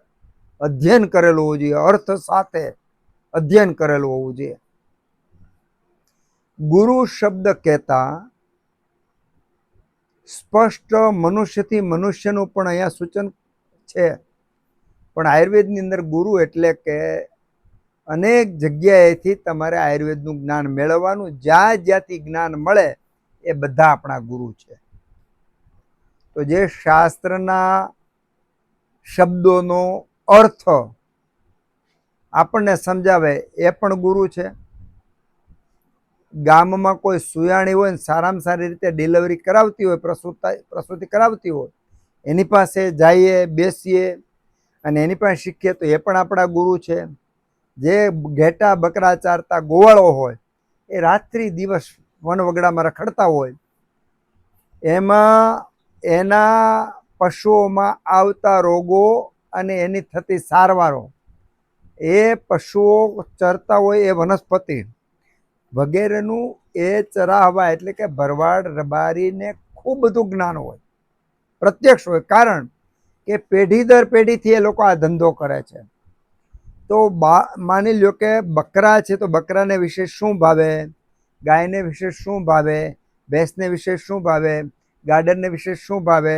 અધ્યયન કરેલું હોવું જોઈએ, અર્થ સાથે અધ્યયન કરેલું હોવું જોઈએ. ગુરુ શબ્દ કહેતા સ્પષ્ટ મનુષ્યથી મનુષ્યનું પણ અહીંયા સૂચન છે, પણ આયુર્વેદની અંદર ગુરુ એટલે કે અનેક જગ્યાએથી તમારે આયુર્વેદનું જ્ઞાન મેળવવાનું. જ્યાંથી જ્ઞાન મળે એ બધા આપણા ગુરુ છે. તો જે શાસ્ત્રના શબ્દોનો અર્થ આપણને સમજાવે એ પણ ગુરુ છે. ગામમાં કોઈ સુયાણી હોય ને સારામાં સારી રીતે ડિલિવરી કરાવતી હોય, પ્રસૂતિ કરાવતી હોય, એની પાસે જઈએ, બેસીએ અને એની પાસે શીખીએ તો એ પણ આપણા ગુરુ છે. જે ઘેટા બકરા ચારતા ગોવાળો હોય, એ રાત્રિ દિવસ વનવગડામાં રખડતા હોય, એમાં એના પશુઓમાં આવતા રોગો અને એની થતી સારવારો, એ પશુઓ ચરતા હોય એ વનસ્પતિ વગેરેનું એ ચરાવવા એટલે કે ભરવાડ રબારીને ખૂબ બધું જ્ઞાન હોય, પ્રત્યક્ષ હોય. કારણ કે પેઢી દર પેઢીથી એ લોકો આ ધંધો કરે છે. તો માની લ્યો કે બકરા છે તો બકરાને વિશે શું ભાવે, ગાયને વિશે શું ભાવે, ભેંસને વિશે શું ભાવે, ગાડરને વિશે શું ભાવે,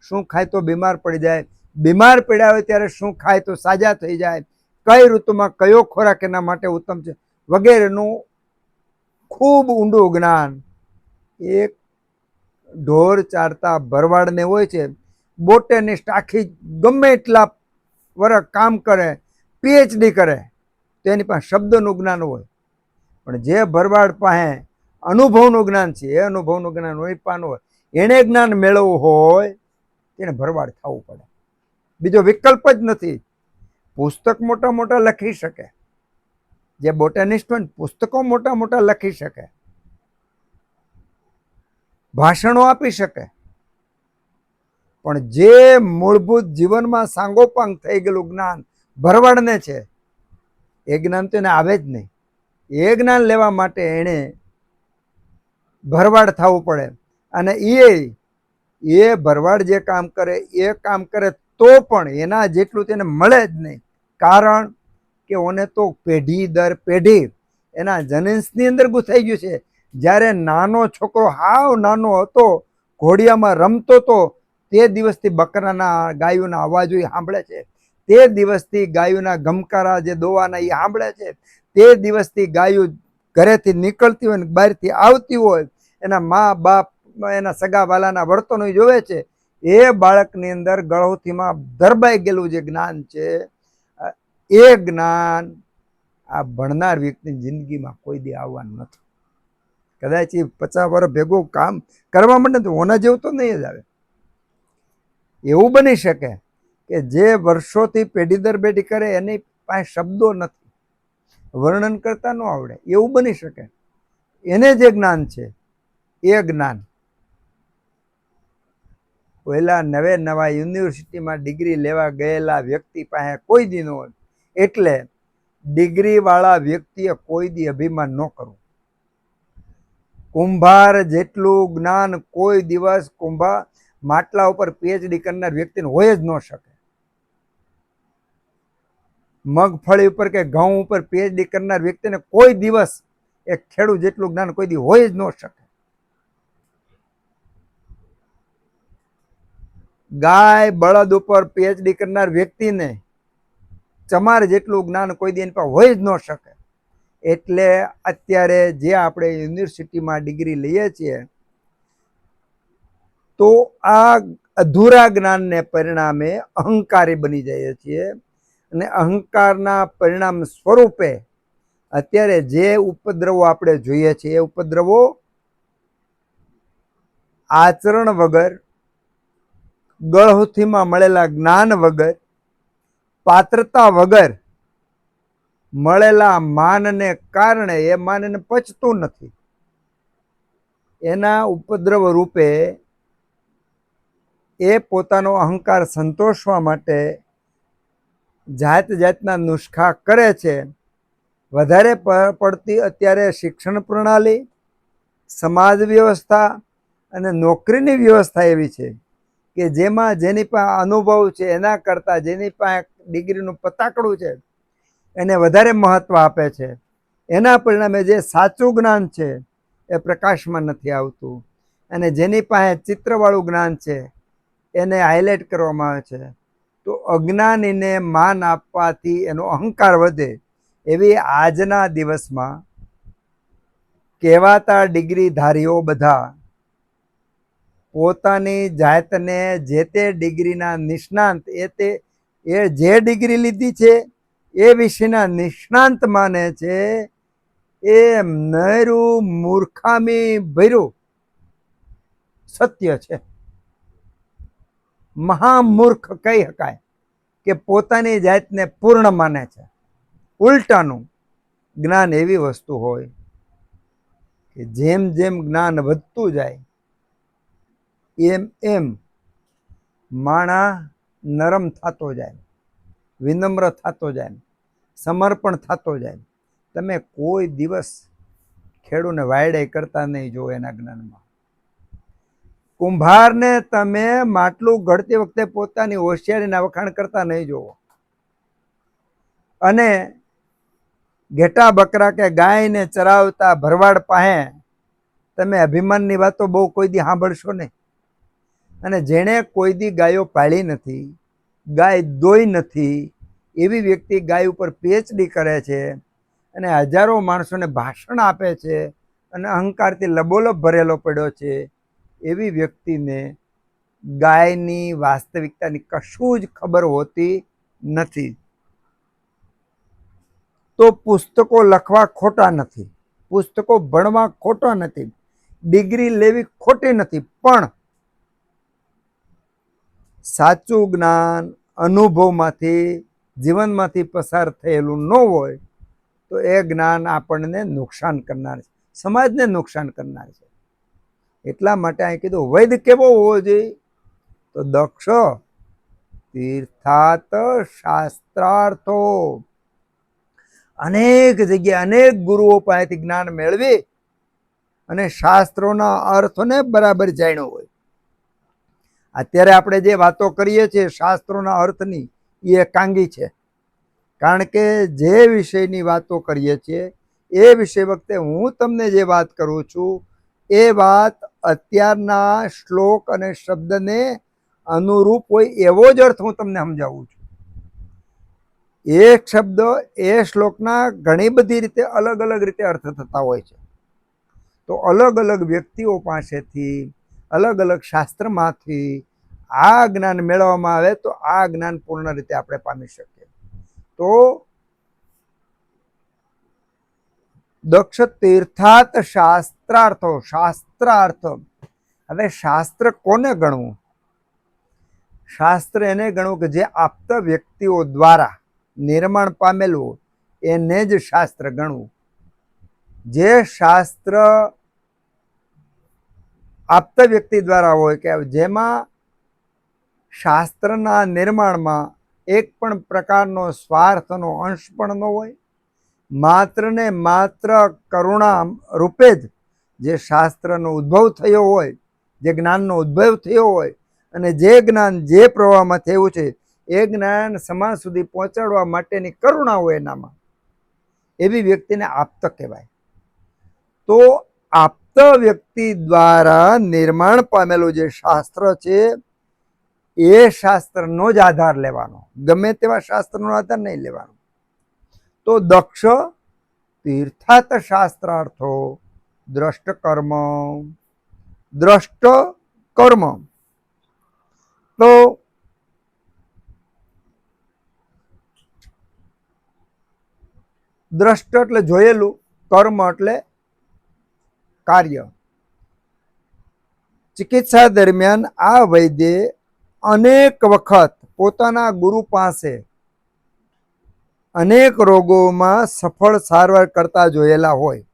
શું ખાય તો બીમાર પડી જાય, બીમાર પડ્યા હોય ત્યારે શું ખાય તો સાજા થઈ જાય, કઈ ઋતુમાં કયો ખોરાક એના માટે ઉત્તમ છે વગેરેનું ખૂબ ઊંડું જ્ઞાન એક ઢોર ચારતા ભરવાડને હોય છે. બોટેનિસ્ટ આખી ગમે એટલા વર્ષ કામ કરે, પીએચડી કરે તો એની પાસે શબ્દનું જ્ઞાન હોય, પણ જે ભરવાડ પાસે અનુભવનું જ્ઞાન છે એ અનુભવનું જ્ઞાન હોય પાન હોય, એને જ્ઞાન મેળવવું હોય તેને ભરવાડ થવું પડે, બીજો વિકલ્પ જ નથી. પુસ્તક મોટા મોટા લખી શકે, જે બોટેનિસ્ટ હોય પુસ્તકો મોટા મોટા લખી શકે, ભાષણો આપી શકે, પણ જે મૂળભૂત જીવનમાં સાંગોપાંગ થઈ ગયેલું જ્ઞાન ભરવાડને છે એ જ્ઞાન તો એને આવે જ નહીં. એ જ્ઞાન લેવા માટે એણે ભરવાડ થવું પડે, અને એ ભરવાડ જે કામ કરે એ કામ કરે તો પણ એના જેટલું તેને મળે જ નહીં. કારણ કે ઓને તો પેઢી દર પેઢી એના જનન્સની અંદર ગુથાઈ ગયું છે. જ્યારે નાનો છોકરો હાવ નાનો હતો, ઘોડિયામાં રમતો હતો, તે દિવસથી બકરાના ગાયોના અવાજો સાંભળે છે, તે દિવસથી ગાયોના ગમકારા જે દોવાના એ સાંભળે છે, તે દિવસથી ગાયો ઘરેથી નીકળતી હોય ને બહારથી આવતી હોય, એના મા બાપ એના સગા વાલાના વર્તનો જોવે છે. એ બાળકની અંદર ગળોથીમાં ધરબાઈ ગયેલું જે જ્ઞાન છે એ જ્ઞાન આ ભણનાર વ્યક્તિની જિંદગીમાં કોઈ દી આવવાનું નથી. કદાચ એ 50 વર્ષ ભેગું કામ કરવા માંડે તો ઓના જેવું તો નહીં જ આવે. એવું બની શકે કે જે વર્ષોથી પેઢી દર પેઢી કરે એની પાસે શબ્દો નથી, વર્ણન કરતા ન આવડે, એવું બની શકે. એને જે જ્ઞાન છે એ જ્ઞાન પહેલા નવા યુનિવર્સિટીમાં ડિગ્રી લેવા ગયેલા વ્યક્તિ પાસે કોઈ દી ન હોય. એટલે ડિગ્રી વાળા વ્યક્તિએ કોઈ દી અભિમાન ન કરવું. કુંભાર જેટલું જ્ઞાન કોઈ દિવસ માટલા ઉપર પીએચડી કરનાર વ્યક્તિને હોય જ ન શકે. મગફળી ઉપર કે ઘઉં ઉપર પીએચડી કરનાર વ્યક્તિને કોઈ દિવસ એક ખેડૂત જેટલું જ્ઞાન કોઈ દી હોય જ ન શકે. ગાય બળદ ઉપર પીએચડી કરનાર વ્યક્તિને ચમાર જેટલું જ્ઞાન કોઈ દી એની પાસે હોય જ ન શકે. એટલે અત્યારે જે આપણે યુનિવર્સિટીમાં ડિગ્રી લઈએ છીએ તો આ અધૂરા જ્ઞાનને પરિણામે અહંકારી બની જઈએ છીએ, અને અહંકારના પરિણામ સ્વરૂપે અત્યારે જે ઉપદ્રવો આપણે જોઈએ છીએ એ ઉપદ્રવો આચરણ વગર, ગળહુથીમાં મળેલા જ્ઞાન વગર, પાત્રતા વગર મળેલા માનને કારણે એ માનને પચતું નથી. એના ઉપદ્રવ રૂપે એ પોતાનો અહંકાર સંતોષવા માટે જાત જાતના નુસ્ખા કરે છે. વધારે પડતી અત્યારે શિક્ષણ પ્રણાલી, સમાજ વ્યવસ્થા અને નોકરીની વ્યવસ્થા એવી છે કે જેમાં જેની પાસે અનુભવ છે એના કરતાં જેની પાસે ડિગ્રીનું પતાકડું છે એને વધારે મહત્વ આપે છે. એના પરિણામે જે સાચું જ્ઞાન છે એ પ્રકાશમાં નથી આવતું, અને જેની પાસે ચિત્રવાળું જ્ઞાન છે એને હાઇલાઇટ કરવામાં આવે છે. તો અજ્ઞાનીને માન આપવાથી એનો અહંકાર વધે. એવી આજના દિવસમાં કહેવાતા ડિગ્રીધારીઓ બધા પોતાની જાતને જે તે ડિગ્રીના નિષ્ણાંત એ જે ડિગ્રી લીધી છે એ વિષયના નિષ્ણાંત માને છે. એ નહેરું મૂર્ખામી ભર્યું સત્ય છે. મહામૂર્ખ કહી શકાય કે પોતાની જાતને પૂર્ણ માને છે. ઉલટાનું જ્ઞાન એવી વસ્તુ હોય કે જેમ જેમ જ્ઞાન વધતું જાય એમ એમ માણસ નરમ થતો જાય, વિનમ્ર થતો જાય, સમર્પણ થતો જાય. તમે કોઈ દિવસ ખેડૂને વાયડે કરતા નહીં જો એના જ્ઞાનમાં. કુંભારને તમે માટલું ઘડતી વખતે પોતાની હોશિયારીના વખાણ કરતા નહીં જોવો, અને ઘેટા બકરા કે ગાયને ચરાવતા ભરવાડ પાસે તમે અભિમાનની વાતો બહુ કોઈ દી સાંભળશો નહીં. અને જેણે કોઈ દી ગાયો પાળી નથી, ગાય દોઈ નથી, એવી વ્યક્તિ ગાય ઉપર પીએચડી કરે છે અને હજારો માણસોને ભાષણ આપે છે અને અહંકારથી લબોલબ ભરેલો પડ્યો છે, એવી વ્યક્તિને ગાયની વાસ્તવિકતાની કશું જ ખબર હોતી નથી. તો પુસ્તકો લખવા ખોટા નથી, પુસ્તકો ભણવા ખોટા નથી, ડિગ્રી લેવી ખોટી નથી, પણ સાચું જ્ઞાન અનુભવમાંથી, જીવનમાંથી પસાર થયેલું ન હોય તો એ જ્ઞાન આપણને નુકસાન કરનાર છે, સમાજને નુકસાન કરનાર છે. એટલા માટે અહીં કીધું વૈદ કેવો હોવો જોઈએ? તો દક્ષ તીર્થાત શાસ્ત્રાર્થો, અનેક જગ્યાએ અનેક ગુરુઓ પાસેથી જ્ઞાન મેળવી અને શાસ્ત્રોના અર્થને બરાબર જાણ્યો હોય. અત્યારે આપણે જે વાતો કરીએ છીએ શાસ્ત્રોના અર્થની, એ એકાંગી છે. કારણ કે જે વિષયની વાતો કરીએ છીએ એ વિષય વખતે હું તમને જે વાત કરું છું એ વાત અત્યારના શ્લોક અને શબ્દને અનુરૂપ હોય એવો જ અર્થ હું તમને સમજાવું છું. એક શબ્દ એ શ્લોકના ઘણી બધી રીતે અલગ અલગ રીતે અર્થ થતા હોય છે. તો અલગ અલગ વ્યક્તિઓ પાસેથી, અલગ અલગ શાસ્ત્રમાંથી આ જ્ઞાન મેળવવામાં આવે તો આ જ્ઞાન પૂર્ણ રીતે આપણે પામી શકીએ. તો દક્ષ તીર્થાત શાસ્ત્રાર્થો, શાસ્ત્રાર્થ. હવે શાસ્ત્ર કોને ગણવું? શાસ્ત્ર એને ગણવું કે જે આપ્ત વ્યક્તિઓ દ્વારા નિર્માણ પામેલું, એને જ શાસ્ત્ર ગણવું. જે શાસ્ત્ર આપ્ત વ્યક્તિ દ્વારા હોય, કે જેમાં શાસ્ત્રના નિર્માણમાં એક પણ પ્રકારનો સ્વાર્થનો અંશ પણ ન હોય, માત્ર ને માત્ર કરુણા રૂપે જ જે શાસ્ત્રનો ઉદ્ભવ થયો હોય, જે જ્ઞાનનો ઉદ્ભવ થયો હોય અને જે જ્ઞાન જે પ્રવાહમાં થયું છે એ જ્ઞાન સમાજ સુધી પહોંચાડવા માટેની કરુણા હોય એનામાં, એવી વ્યક્તિને આપ્ત કહેવાય. તો આપ્ત વ્યક્તિ દ્વારા નિર્માણ પામેલું જે શાસ્ત્ર છે એ શાસ્ત્રનો જ આધાર લેવાનો, ગમે તેવા શાસ્ત્રનો આધાર નહીં લેવાનો. તો દક્ષ તીર્થાત શાસ્ત્રાર્થો દ્રષ્ટ કર્મ, દ્રષ્ટ કર્મ. તો દ્રષ્ટ એટલે જોયેલું, કર્મ એટલે કાર્ય. ચિકિત્સા દરમિયાન આ વૈદ્યે અનેક વખત પોતાના ગુરુ પાસે અનેક રોગોમાં સફળ સારવાર કરતા જોયેલા હોય,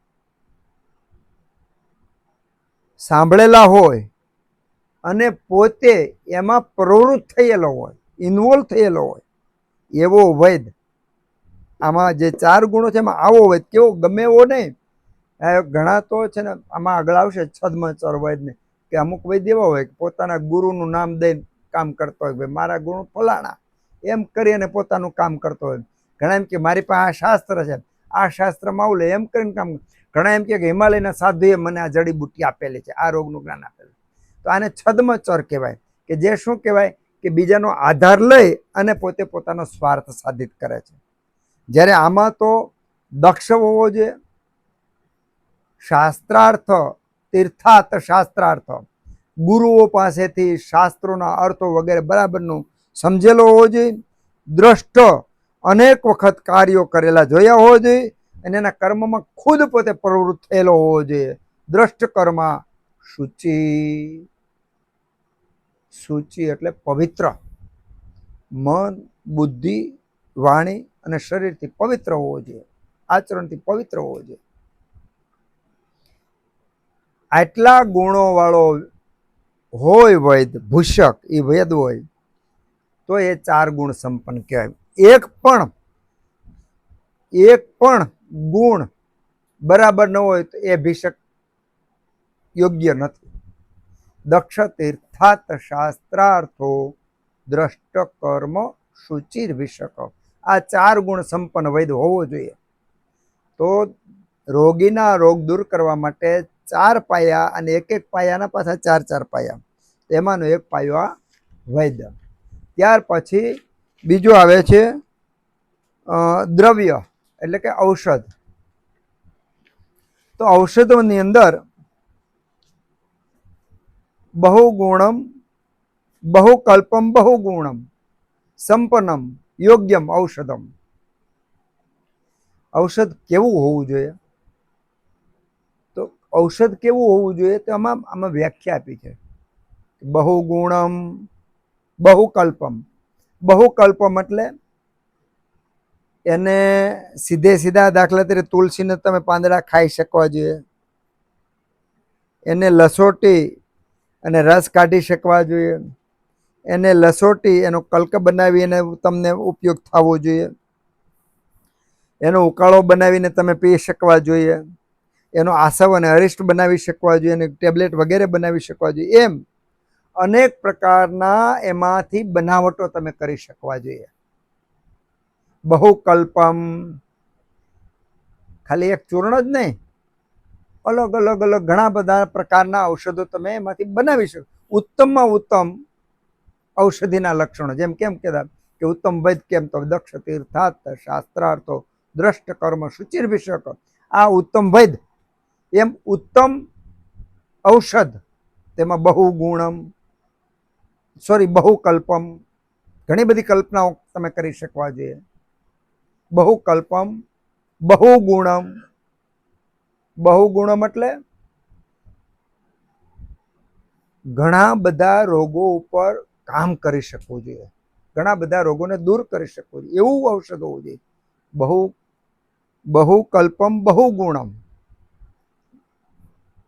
સાંભળેલા હોય અને પોતે એમાં પ્રવૃત્ત થયેલો હોય, ઇન્વોલ્વ થયેલો હોય એવો વૈદ. આમાં જે 4 ગુણો છે એમાં આવો વૈદ, કેવો ગમે એવો નહીં. ઘણા તો છે ને આમાં આગળ આવશે છદ્મચર વૈદને, કે અમુક વૈદ એવા હોય કે પોતાના ગુરુનું નામ દઈને કામ કરતો હોય, ભાઈ મારા ગુરુ ફલાણા, એમ કરી અને પોતાનું કામ કરતો હોય. ઘણા એમ કે મારી પાસે આ શાસ્ત્ર છે, આ શાસ્ત્રમાં આવું લે, એમ કરીને કામ. ઘણા એમ કે હિમાલયના સાધુએ મને આ જડીબુટ્ટી આપેલી છે, આ રોગનું જ્ઞાન આપેલું. તો આને છદ્મચર કહેવાય, કે જે શું કહેવાય કે બીજાનો આધાર લઈ અને પોતે પોતાનો સ્વાર્થ સાધિત કરે છે. જ્યારે આમાં તો દક્ષ હોવો જોઈએ. શાસ્ત્રાર્થ તીર્થાત શાસ્ત્રાર્થ, ગુરુઓ પાસેથી શાસ્ત્રોના અર્થો વગેરે બરાબરનું સમજેલો હોવો જોઈએ. દ્રષ્ટ, અનેક વખત કાર્યો કરેલા જોયા હોવો જોઈએ અને એના કર્મમાં ખુદ પોતે પ્રવૃત્ત થયેલો હોવો જોઈએ. દ્રષ્ટ કર્મ. શુચિ, શુચિ એટલે પવિત્ર, મન, બુદ્ધિ, વાણી અને શરીરથી પવિત્ર હોવો જોઈએ, આચરણથી પવિત્ર હોવો જોઈએ. આટલા ગુણો વાળો હોય વૈદ, ભૂષક એ વેદ હોય તો એ 4 ગુણ સંપન્ન કહેવાય. એક પણ ગુણ બરાબર ન હોય તો એ ભીષક યોગ્ય નથી. દક્ષ તીર્થાત શાસ્ત્રાર્થો દ્રષ્ટ કર્મ શુચિર વિષક, આ 4 ગુણ સંપન્ન વૈદ હોવો જોઈએ. તો રોગીના રોગ દૂર કરવા માટે 4 પાયા અને એક પાયાના પાછા 4 પાયા. એમાંનો એક પાયો આ વૈદ્ય. ત્યાર પછી બીજું આવે છે દ્રવ્ય એટલે કે ઔષધ. તો ઔષધોની અંદર બહુગુણમ બહુકલ્પમ બહુગુણમ સંપન્નમ યોગ્યમ ઔષધમ. ઔષધ કેવું હોવું જોઈએ? તો ઔષધ કેવું હોવું જોઈએ તો આમાં વ્યાખ્યા આપી છે. બહુગુણમ બહુકલ્પમ. બહુકલ્પમ એટલે એને સીધે સીધા દાખલા તરીકે તુલસીને તમે પાંદડા ખાઈ શકવા જોઈએ, એને લસોટી અને રસ કાઢી શકવા જોઈએ, એને લસોટી એનો કલ્ક બનાવી અને તમને ઉપયોગ થવો જોઈએ, એનો ઉકાળો બનાવીને તમે પી શકવા જોઈએ, એનો આસવ અને અરિષ્ટ બનાવી શકવા જોઈએ, અને ટેબ્લેટ વગેરે બનાવી શકવા જોઈએ. એમ અનેક પ્રકારના એમાંથી બનાવટો તમે કરી શકવા જોઈએ. બહુકલ્પમ ખાલી એક ચૂર્ણ જ નહીં, અલગ અલગ અલગ ઘણા બધા પ્રકારના ઔષધો તમે એમાંથી બનાવી શકો. ઉત્તમમાં ઉત્તમ ઔષધિના લક્ષણો જેમ કેમ કહેતા કે ઉત્તમ વૈદ કેમ તો દક્ષ તીર્થાર્થ શાસ્ત્રાર્થો દ્રષ્ટ કર્મ શુચિર વિષક. આ ઉત્તમ વૈદ એમ ઉત્તમ ઔષધ તેમાં બહુકલ્પમ ઘણી બધી કલ્પનાઓ તમે કરી શકવા જોઈએ. બહુકલ્પમ બહુગુણમ. બહુગુણમ એટલે ઘણા બધા રોગો ઉપર કામ કરી શકવું જોઈએ, ઘણા બધા રોગોને દૂર કરી શકવું જોઈએ એવું ઔષધ હોવું જોઈએ. બહુકલ્પમ બહુગુણમ.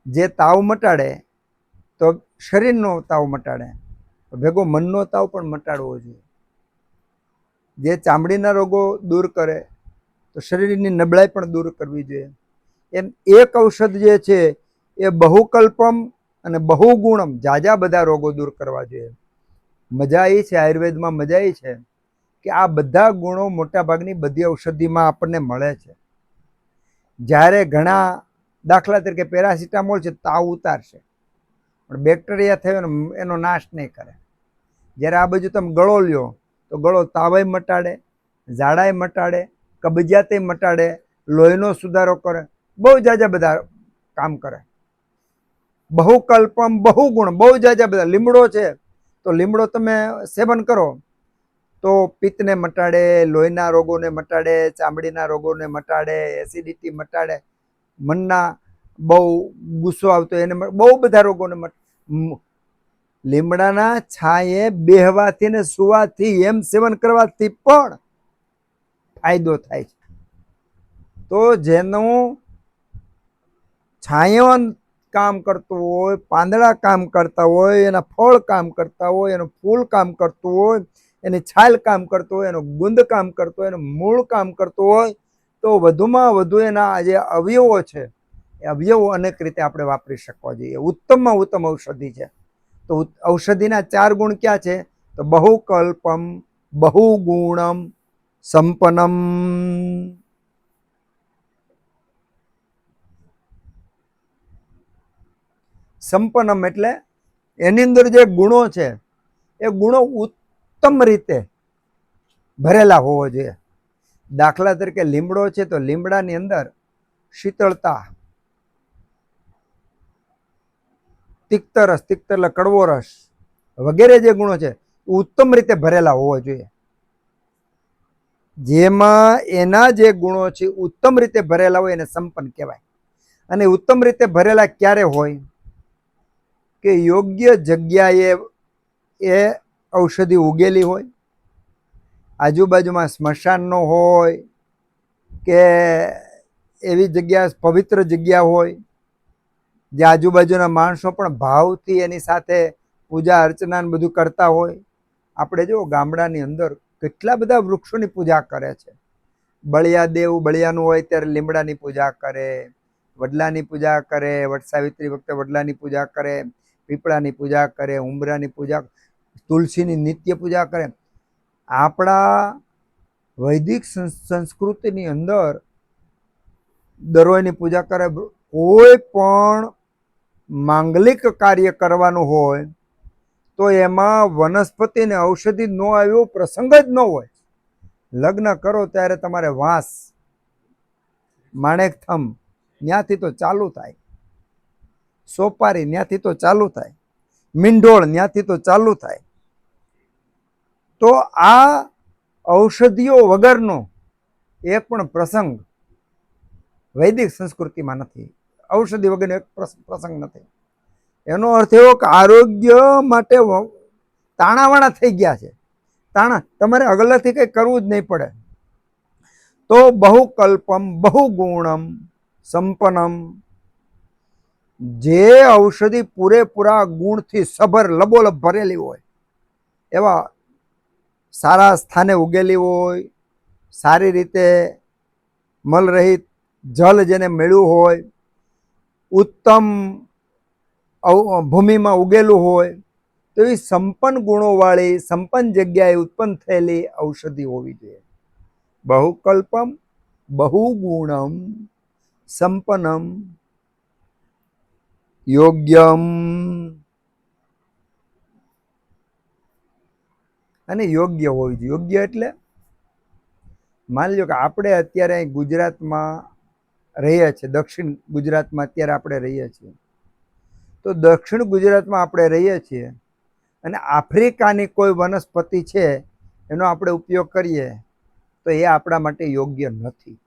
જે તાવ મટાડે તો શરીરનો તાવ મટાડે, ભેગો મનનો તાવ પણ મટાડવો જોઈએ. જે ચામડીના રોગો દૂર કરે તો શરીરની નબળાઈ પણ દૂર કરવી જોઈએ. એમ એક ઔષધ જે છે એ બહુકલ્પમ અને બહુગુણમ જાજા બધા રોગો દૂર કરવા જોઈએ. મજા એ છે આયુર્વેદમાં, મજા એ છે કે આ બધા ગુણો મોટાભાગની બધી ઔષધિમાં આપણને મળે છે. જ્યારે ઘણા દાખલા તરીકે પેરાસિટામોલ છે તાવ ઉતારશે પણ બેક્ટેરિયા થયો એનો નાશ નહીં કરે. જ્યારે આ બાજુ તમે ગળો લ્યો તો ગળો તાવય મટાડે, ઝાડાય મટાડે, કબજિયાતે મટાડે, લોહીનો સુધારો કરે, બહુ જાજા બધા કામ કરે. બહુકલ્પમ બહુગુણ બહુ જાજા બધા. લીમડો છે તો લીમડો તમે સેવન કરો તો પિત્તને મટાડે, લોહીના રોગોને મટાડે, ચામડીના રોગોને મટાડે, એસિડિટી મટાડે, મનના બહુ ગુસ્સો આવતો એને બહુ બધા રોગોને લીમડાના છાંયે બેહવાથી ને સુવાથી એમ સેવન કરવાથી પણ ફાયદો થાય છે. તો જેનું છાંયો કામ કરતું હોય, પાંદડા કામ કરતા હોય, એના ફળ કામ કરતા હોય, એનું ફૂલ કામ કરતું હોય, એની છાલ કામ કરતું હોય, એનું ગુંદ કામ કરતું હોય, એનું મૂળ કામ કરતું હોય, તો વધુમાં વધુ એના જે અવયવો છે એ અવયવો અનેક રીતે આપણે વાપરી શકવા જોઈએ. ઉત્તમમાં ઉત્તમ ઔષધિ છે. તો ઔષધિના 4 ગુણ ક્યાં છે? તો બહુકલ્પમ બહુગુણમ સંપન્નમ. સંપન્નમ એટલે એની અંદર જે ગુણો છે એ ગુણો ઉત્તમ રીતે ભરેલા હોવો જોઈએ. દાખલા તરીકે લીમડો છે તો લીમડાની અંદર શીતળતા, તિક્ત રસ, તિક્ત એટલે કડવો રસ વગેરે જે ગુણો છે ઉત્તમ રીતે ભરેલા હોવા જોઈએ. જેમાં એના જે ગુણો છે ઉત્તમ રીતે ભરેલા હોય એને સંપન્ન કહેવાય. અને ઉત્તમ રીતે ભરેલા ક્યારે હોય? કે યોગ્ય જગ્યાએ એ ઔષધિ ઉગેલી હોય, આજુબાજુમાં સ્મશાન ન હોય કે એવી જગ્યા પવિત્ર જગ્યા હોય જે આજુબાજુના માણસો પણ ભાવથી એની સાથે પૂજા અર્ચના બધું કરતા હોય. આપણે જો ગામડાની અંદર કેટલા બધા વૃક્ષોની પૂજા કરે છે. બળિયા દેવ બળિયાનું હોય ત્યારે લીમડાની પૂજા કરે, વડલાની પૂજા કરે, વટ સાવિત્રી વખતે વડલાની પૂજા કરે, પીપળાની પૂજા કરે, ઉંબરાની પૂજા, તુલસીની નિત્ય પૂજા કરે. આપણા વૈદિક સંસ્કૃતિની અંદર દરરોજની પૂજા કરે. કોઈ પણ માંગલિક કાર્ય કરવાનું હોય તો એમાં વનસ્પતિ ને ઔષધિ ન આવ્યો પ્રસંગ જ ન હોય. લગ્ન કરો ત્યારે તમારે વાંસ, માણેકથમ ત્યાંથી તો ચાલુ થાય, સોપારી ત્યાંથી તો ચાલુ થાય, મીંઢોળ ત્યાંથી તો ચાલુ થાય. તો આ ઔષધિઓ વગરનો એક પણ પ્રસંગ વૈદિક સંસ્કૃતિમાં નથી. ઔષધિ વગરનો એક પ્રસંગ નથી. એનો અર્થ એવો કે આરોગ્ય માટે તાણાવાણા થઈ ગયા છે. તાણા તમારે અગલાથી કંઈ કરવું જ નહીં પડે. તો બહુકલ્પમ બહુગુણમ સંપન્નમ, જે ઔષધિ પૂરેપૂરા ગુણથી સભર લબોલબ ભરેલી હોય, એવા સારા સ્થાને ઉગેલી હોય, સારી રીતે મલરહિત જલ જેને મળ્યું હોય, ઉત્તમ ભૂમિમાં ઉગેલું હોય, તો એ સંપન્ન ગુણોવાળી સંપન્ન જગ્યાએ ઉત્પન્ન થયેલી ઔષધિ હોવી જોઈએ. બહુકલ્પમ બહુગુણમ સંપન્નમ યોગ્યમ. અને યોગ્ય હોવી જોઈએ. યોગ્ય એટલે માની લો કે આપણે અત્યારે ગુજરાતમાં રહીએ છીએ, દક્ષિણ ગુજરાતમાં અત્યારે આપણે રહીએ છીએ. તો દક્ષિણ ગુજરાતમાં આપણે રહીએ છીએ અને આફ્રિકાની કોઈ વનસ્પતિ છે એનો આપણે ઉપયોગ કરીએ તો એ આપણા માટે યોગ્ય નથી.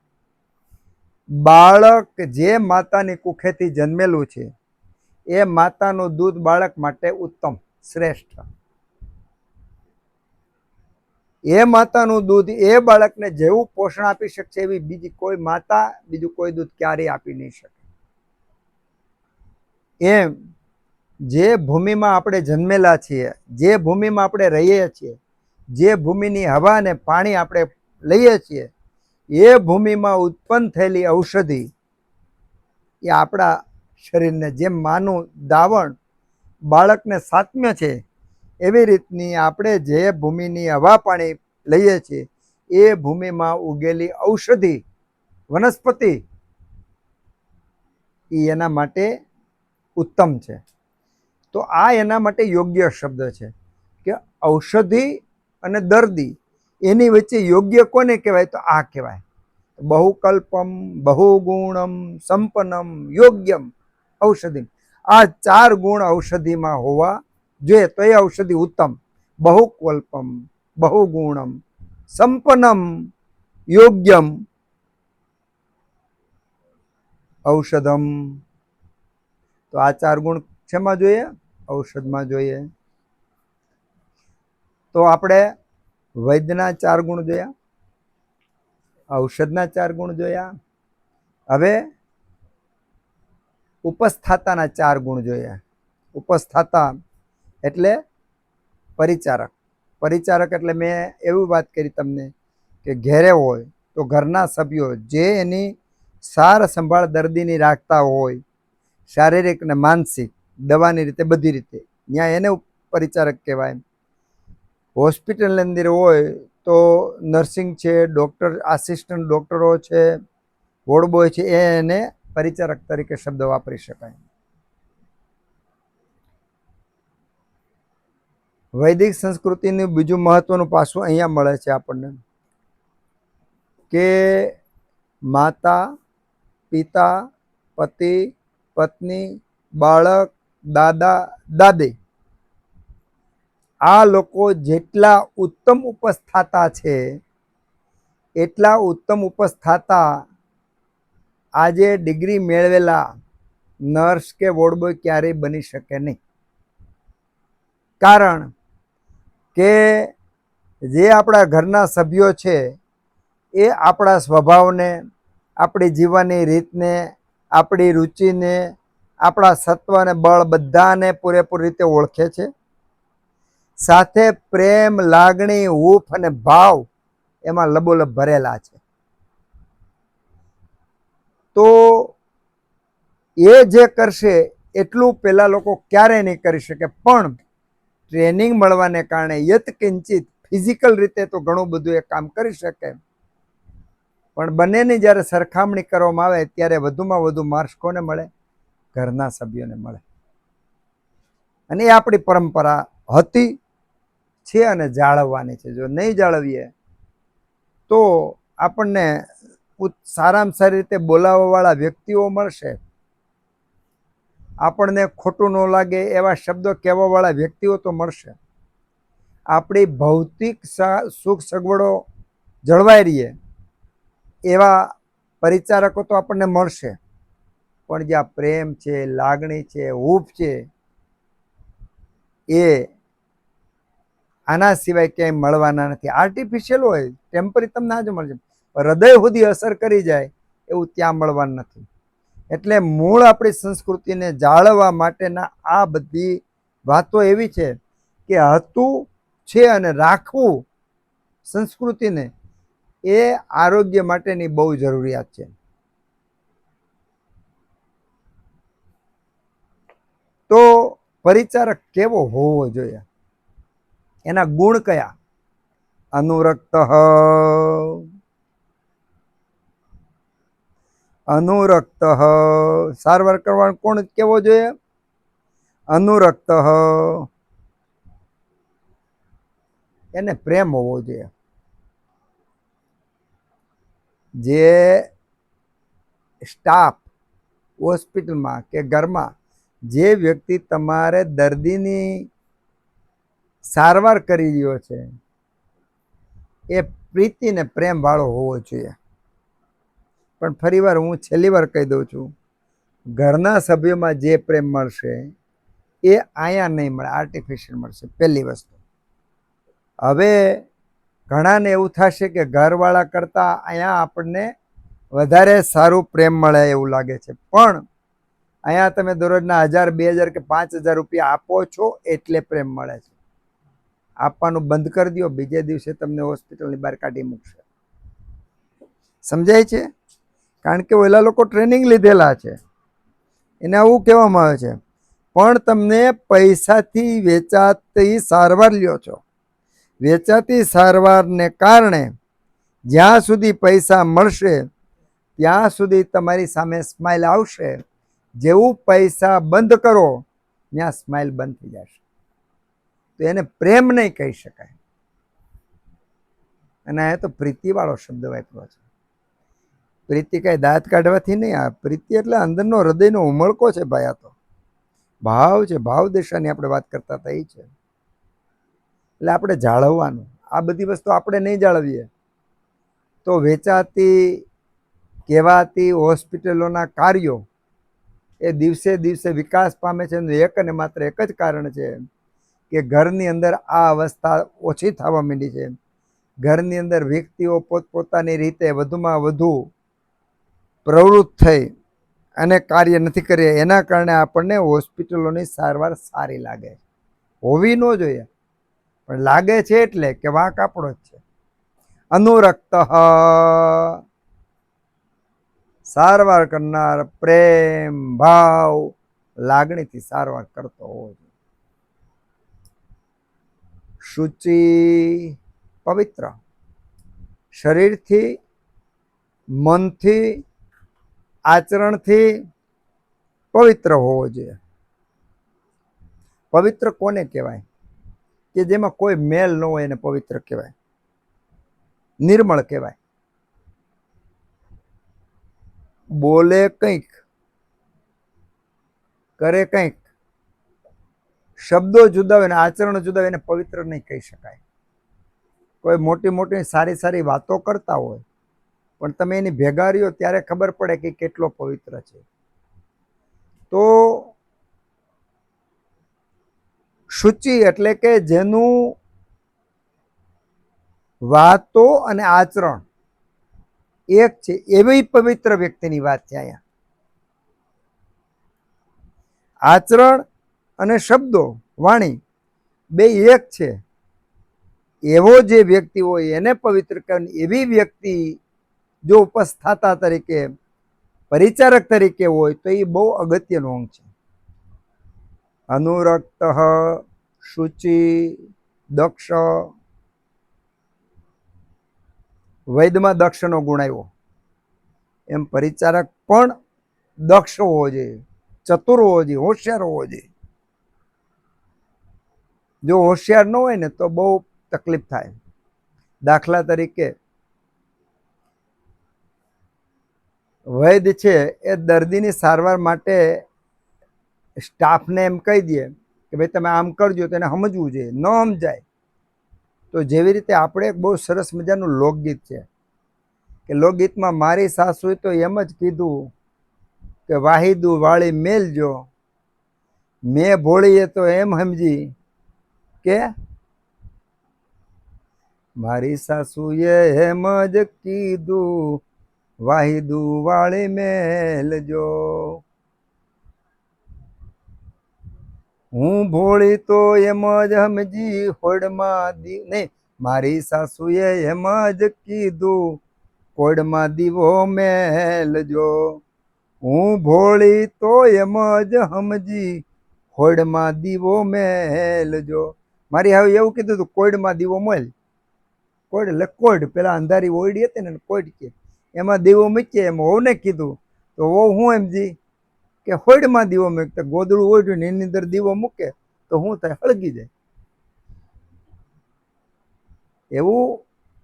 બાળક જે માતાની કુખેથી જન્મેલું છે એ માતાનું દૂધ બાળક માટે ઉત્તમ, શ્રેષ્ઠ. એ માતાનું દૂધ એ બાળકને જેવું પોષણ આપી શકશે એવી બીજી કોઈ માતા બીજું કોઈ દૂધ ક્યારેય આપી નહીં શકે. એમ જે ભૂમિમાં આપણે જન્મેલા છીએ, જે ભૂમિમાં આપણે રહીએ છીએ, જે ભૂમિની હવા અને પાણી આપણે લઈએ છીએ, એ ભૂમિમાં ઉત્પન્ન થયેલી ઔષધિ એ આપણા શરીરને જેમ માનું દાવણ બાળકને સાત્મ્ય છે, એવી રીતની આપણે જે ભૂમિની હવા પાણી લઈએ છીએ એ ભૂમિમાં ઉગેલી ઔષધિ વનસ્પતિ એ એના માટે ઉત્તમ છે. તો આ એના માટે યોગ્ય શબ્દ છે કે ઔષધિ અને દર્દી એની વચ્ચે યોગ્ય કોને કહેવાય? તો આ કહેવાય બહુકલ્પમ બહુગુણમ સંપન્નમ યોગ્યમ ઔષધિ. આ 4 ગુણ ઔષધિમાં હોવા જોઈએ તો એ ઔષધિ ઉત્તમ. બહુકલ્પમ બહુગુણમ સંપન્નમ યોગ્યમ ઔષધમ. તો આ 4 ગુણ શેમાં જોઈએ? ઔષધમાં જોઈએ. તો આપણે વૈદ્યના 4 ગુણ જોયા, ઔષધના 4 ગુણ જોયા. હવે ઉપસ્થાતાના 4 ગુણ જોયા. ઉપસ્થાતા એટલે પરિચારક. પરિચારક એટલે મેં એવી વાત કરી તમને કે ઘેરે હોય તો ઘરના સભ્યો જે એની સાર સંભાળ દર્દીની રાખતા હોય, શારીરિક ને માનસિક, દવાની રીતે બધી રીતે, ત્યાં એને પરિચારક કહેવાય. હોસ્પિટલની અંદર હોય તો નર્સિંગ છે, ડૉક્ટર, આસિસ્ટન્ટ ડૉક્ટરો છે, વોર્ડ બોય છે, એને પરિચારક તરીકે શબ્દ વાપરી શકાય. વૈદિક સંસ્કૃતિનું બીજું મહત્વનું પાસું અહીંયા મળે છે આપણને કે માતા, પિતા, પતિ, પત્ની, બાળક, દાદા, દાદી આ લોકો જેટલા ઉત્તમ ઉપસ્થાતા છે એટલા ઉત્તમ ઉપસ્થાતા આજે ડિગ્રી મેળવેલા નર્સ કે વોર્ડ બોય ક્યારેય બની શકે નહીં. કારણ કે જે આપણા ઘરના સભ્યો છે એ આપણા સ્વભાવને, આપણી જીવનની રીતને, આપણી રુચિને, આપણા સત્વ અને બળ બધાને પૂરેપૂરી રીતે ઓળખે છે. સાથે પ્રેમ, લાગણી, હૂંફ અને ભાવ એમાં લબોલબ ભરેલા છે. તો એ જે કરશે એટલું પેલા લોકો ક્યારેય નહીં કરી શકે. પણ ટ્રેનિંગ મળવાને કારણે યત્કિંચિત ફિઝિકલ રીતે તો ઘણું બધું એ કામ કરી શકે. પણ બંનેની જ્યારે સરખામણી કરવામાં આવે ત્યારે વધુમાં વધુ માર્ક્સ કોને મળે? ઘરના સભ્યોને મળે. અને એ આપણી પરંપરા હતી છે અને જાળવવાની છે. જો નહીં જાળવીએ તો આપણને સારામાં સારી રીતે બોલાવવાવાળા વ્યક્તિઓ મળશે, આપણને ખોટું ન લાગે એવા શબ્દો કહેવાવાળા વ્યક્તિઓ તો મળશે, આપણી ભૌતિક સુખ સગવડો જળવાઈ રહીએ એવા પરિચારકો તો આપણને મળશે, પણ જ્યાં પ્રેમ છે, લાગણી છે, હૂંફ છે, એ આના સિવાય ક્યાંય મળવાના નથી. આર્ટિફિશિયલ હોય, ટેમ્પરરી તમને આજે મળશે, હૃદય સુધી અસર કરી જાય એવું ત્યાં મળવાનું નથી. એટલે મૂળ આપણી સંસ્કૃતિને જાળવવા માટેના આ બધી વાતો એવી છે કે હતું છે અને રાખવું સંસ્કૃતિને એ આરોગ્ય માટેની બહુ જરૂરિયાત છે. તો પરિચારક કેવો હોવો જોઈએ, એના ગુણ કયા? અનુરક્ત, અનુરક્ત, સારવાર કરવાનો કોણ કેવો જોઈએ? અનુરક્ત, એને પ્રેમ હોવો જોઈએ. જે સ્ટાફ હોસ્પિટલમાં કે ઘરમાં જે વ્યક્તિ તમારે દર્દીની સારવાર કરી રહ્યો છે એ પ્રીતિ ને પ્રેમ વાળો હોવો જોઈએ. પણ ફરી વાર હું છેલ્લી વાર કહી દઉં છું, ઘરના સભ્યોમાં જે પ્રેમ મળશે એ અહીંયા નહીં મળે, આર્ટિફિશિયલ મળશે. પહેલી વસ્તુ. હવે ઘણાને એવું થશે કે ઘરવાળા કરતા અહીંયા આપણને વધારે સારું પ્રેમ મળે એવું લાગે છે, પણ અહીંયા તમે દરરોજના 1000, 2000 કે 5000 રૂપિયા આપો છો એટલે પ્રેમ મળે છે. આપવાનું બંધ કરી દો, બીજે દિવસે તમને હોસ્પિટલની બહાર કાઢી મૂકશે. સમજાય છે? કારણ કે ઓલા લોકો ટ્રેનિંગ લીધેલા છે, એને આવું કહેવામાં આવે છે. પણ તમને પૈસાથી વેચાતી સારવાર લ્યો છો, વેચાતી સારવારને કારણે જ્યાં સુધી પૈસા મળશે ત્યાં સુધી તમારી સામે સ્માઇલ આવશે. જેવું પૈસા બંધ કરો ત્યાં સ્માઇલ બંધ થઈ જશે. તો એને પ્રેમ નહીં કહી શકાય. અને આ તો પ્રીતિવાળો શબ્દ વાપર્યો છે. પ્રીતિ કઈ દાંત કાઢવાથી નહીં, આ પ્રીતિ એટલે અંદરનો હૃદયનો ઉમળકો છે ભાઈ. આ તો ભાવ છે, ભાવ દિશાની આપણે વાત કરતા હતા એ છે. એટલે આપણે જાળવવાનું. આ બધી વસ્તુ આપણે નહીં જાળવીએ તો વેચાતી કહેવાતી હોસ્પિટલોના કાર્યો એ દિવસે દિવસે વિકાસ પામે છે. એક અને માત્ર એક જ કારણ છે કે ઘરની અંદર આ અવસ્થા ઓછી થવા માંડી છે. ઘરની અંદર વ્યક્તિઓ પોતપોતાની રીતે વધુમાં વધુ પ્રવૃત્ત થઈ અને કાર્ય નથી કરી, એના કારણે આપણને હોસ્પિટલોની સારવાર સારી લાગે. હોવી ન જોઈએ, પણ લાગે છે એટલે કે વાંક આપણો જ છે. અનુરક્ત, સારવાર કરનાર પ્રેમ ભાવ લાગણીથી સારવાર કરતો હોવો જોઈએ. શુચિ, પવિત્ર, શરીરથી, મનથી, આચરણથી પવિત્ર હોવો જોઈએ. પવિત્ર કોને કહેવાય? કે જેમાં કોઈ મેલ ન હોય એને પવિત્ર કહેવાય, નિર્મળ કહેવાય. બોલે કંઈક, કરે કંઈક, શબ્દો જુદા હોય ને આચરણ જુદા હોય, એને પવિત્ર નહીં કહી શકાય. કોઈ મોટી મોટી સારી સારી વાતો કરતા હોય પણ તમે એની ભેગા રહ્યો ત્યારે ખબર પડે કે કેટલો પવિત્ર છે. તો શુચિ એટલે કે જેનું વાતો અને આચરણ એક છે, એવી પવિત્ર વ્યક્તિની વાત છે અહીંયા. આચરણ અને શબ્દો વાણી બે એક છે એવો જે વ્યક્તિ હોય એને પવિત્ર કહેવાય. એવી વ્યક્તિ જો ઉપસ્થાતા તરીકે, પરિચારક તરીકે હોય તો એ બહુ અગત્યનો અંગ છે. અનુરક્ત, શુચિ, દક્ષ. વૈદમાં દક્ષનો ગુણ આવ્યો, એમ પરિચારક પણ દક્ષ હોવો જોઈએ, ચતુર હોવો જોઈએ, હોશિયાર હોવો જોઈએ. જો હોશિયાર ન હોય ને તો બહુ તકલીફ થાય. દાખલા તરીકે વૈદ્ય છે એ દર્દીની સારવાર માટે સ્ટાફને એમ કહી દે કે ભાઈ તમે આમ કરજો, તો એને સમજવું જોઈએ. ન સમજાય તો જેવી રીતે આપણે એક બહુ સરસ મજાનું લોકગીત છે કે લોકગીતમાં મારી સાસુએ તો એમ જ કીધું કે વાહિદું વાળી મેલજો, મેં ભોળીએ તો એમ સમજી કે મારી સાસુએ એમ જ કીધું વાહિદું વાળી મેલજો, હું ભોળી તો એમ જ સમજી હોડમાં નહીં, મારી સાસુએ એમ જ કીધું કોડમાં દીવો મેલજો, હું ભોળી તો એમ જ સમજી હોડમાં દીવો મેલજો. મારી હવે એવું કીધું હતું કોઈડમાં દીવો મેલ. કોઈડ એટલે કોઈડ, પેલા અંધારી ઓયડી હતી ને કોઈડ કે એમાં દીવો મૂકીએ એમ વહુને કીધું. તો વહુ હું સમજી કે હોડમાં દીવો મૂકતા, ગોદડું ઓઢ્યું ને એની અંદર દીવો મૂકે તો શું થાય? હળગી જાય. એવું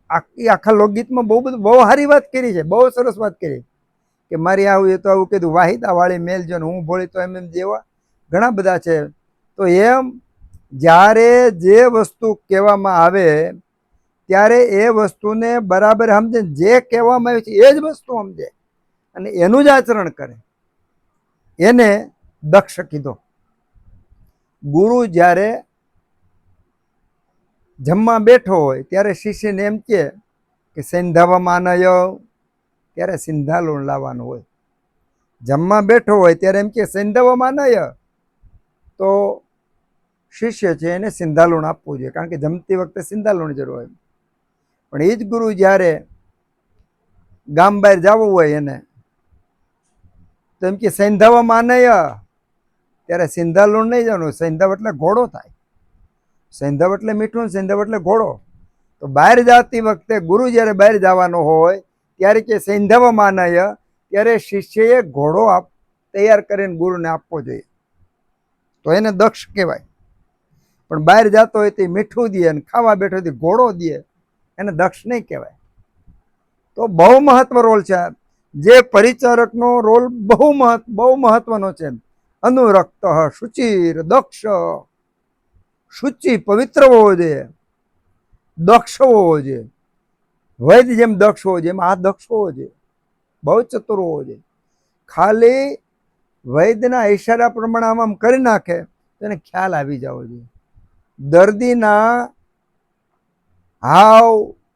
આખા લોકગીતમાં બહુ બધું બહુ સારી વાત કરી છે, બહુ સરસ વાત કરી કે મારી આવું એ તો આવું કીધું વાહિદા વાળી મેલજો ને હું ભોળી તો એમ જેવા ઘણા બધા છે. તો એમ જ્યારે જે વસ્તુ કહેવામાં આવે ત્યારે એ વસ્તુને બરાબર સમજે, જે કહેવામાં આવે છે એ જ વસ્તુ સમજે અને એનું જ આચરણ કરે. એને દક્ષ કીધો. ગુરુ જ્યારે જમવા બેઠો હોય ત્યારે શિષ્યને એમ કે સંધાવામાં નય, ત્યારે સિંધાલુણ લાવવાનું હોય. જમવા બેઠો હોય ત્યારે એમ કે સંધાવામાં નય, તો શિષ્ય છે એને સિંધાલુણ આપવું જોઈએ, કારણ કે જમતી વખતે સિંધાલુણ જરૂર હોય. પણ એ જ ગુરુ જ્યારે ગામ બહાર જવું હોય એને તો એમ કે સંધાવામાં નય, ત્યારે સિંધાલુણ નહીં જવાનું. સંધાવ એટલે ઘોડો થાય, સંધાવ એટલે મીઠું, સંધાવ એટલે ઘોડો. તો બહાર જતી વખતે ગુરુ જ્યારે બહાર જવાનો હોય ત્યારે કે સંધાવામાં નય, ત્યારે શિષ્યએ ઘોડો તૈયાર કરીને ગુરુને આપવો જોઈએ. તો એને દક્ષ કહેવાય. પણ બહાર જતો હોય તે મીઠું દે અને ખાવા બેઠો હોય ઘોડો દે, એને દક્ષ નહીં કહેવાય. તો બહુ મહત્વ રોલ છે. જે પરિચારકનો રોલ બહુ મહત્વનો છે. અનુરક્ત, શુચિર, દક્ષ. શુચિ પવિત્ર હોવો જોઈએ, દક્ષ હોવો જોઈએ. વૈદ્ય જેમ દક્ષ હોવો જોઈએ એમ આ દક્ષ હોવો જોઈએ, બહુ ચતુર હોવો જોઈએ. ખાલી વૈદ્યના ઈશારા પ્રમાણે આમ કરી નાખે તો એને ખ્યાલ આવી જવો જોઈએ. દર્દીના હાવ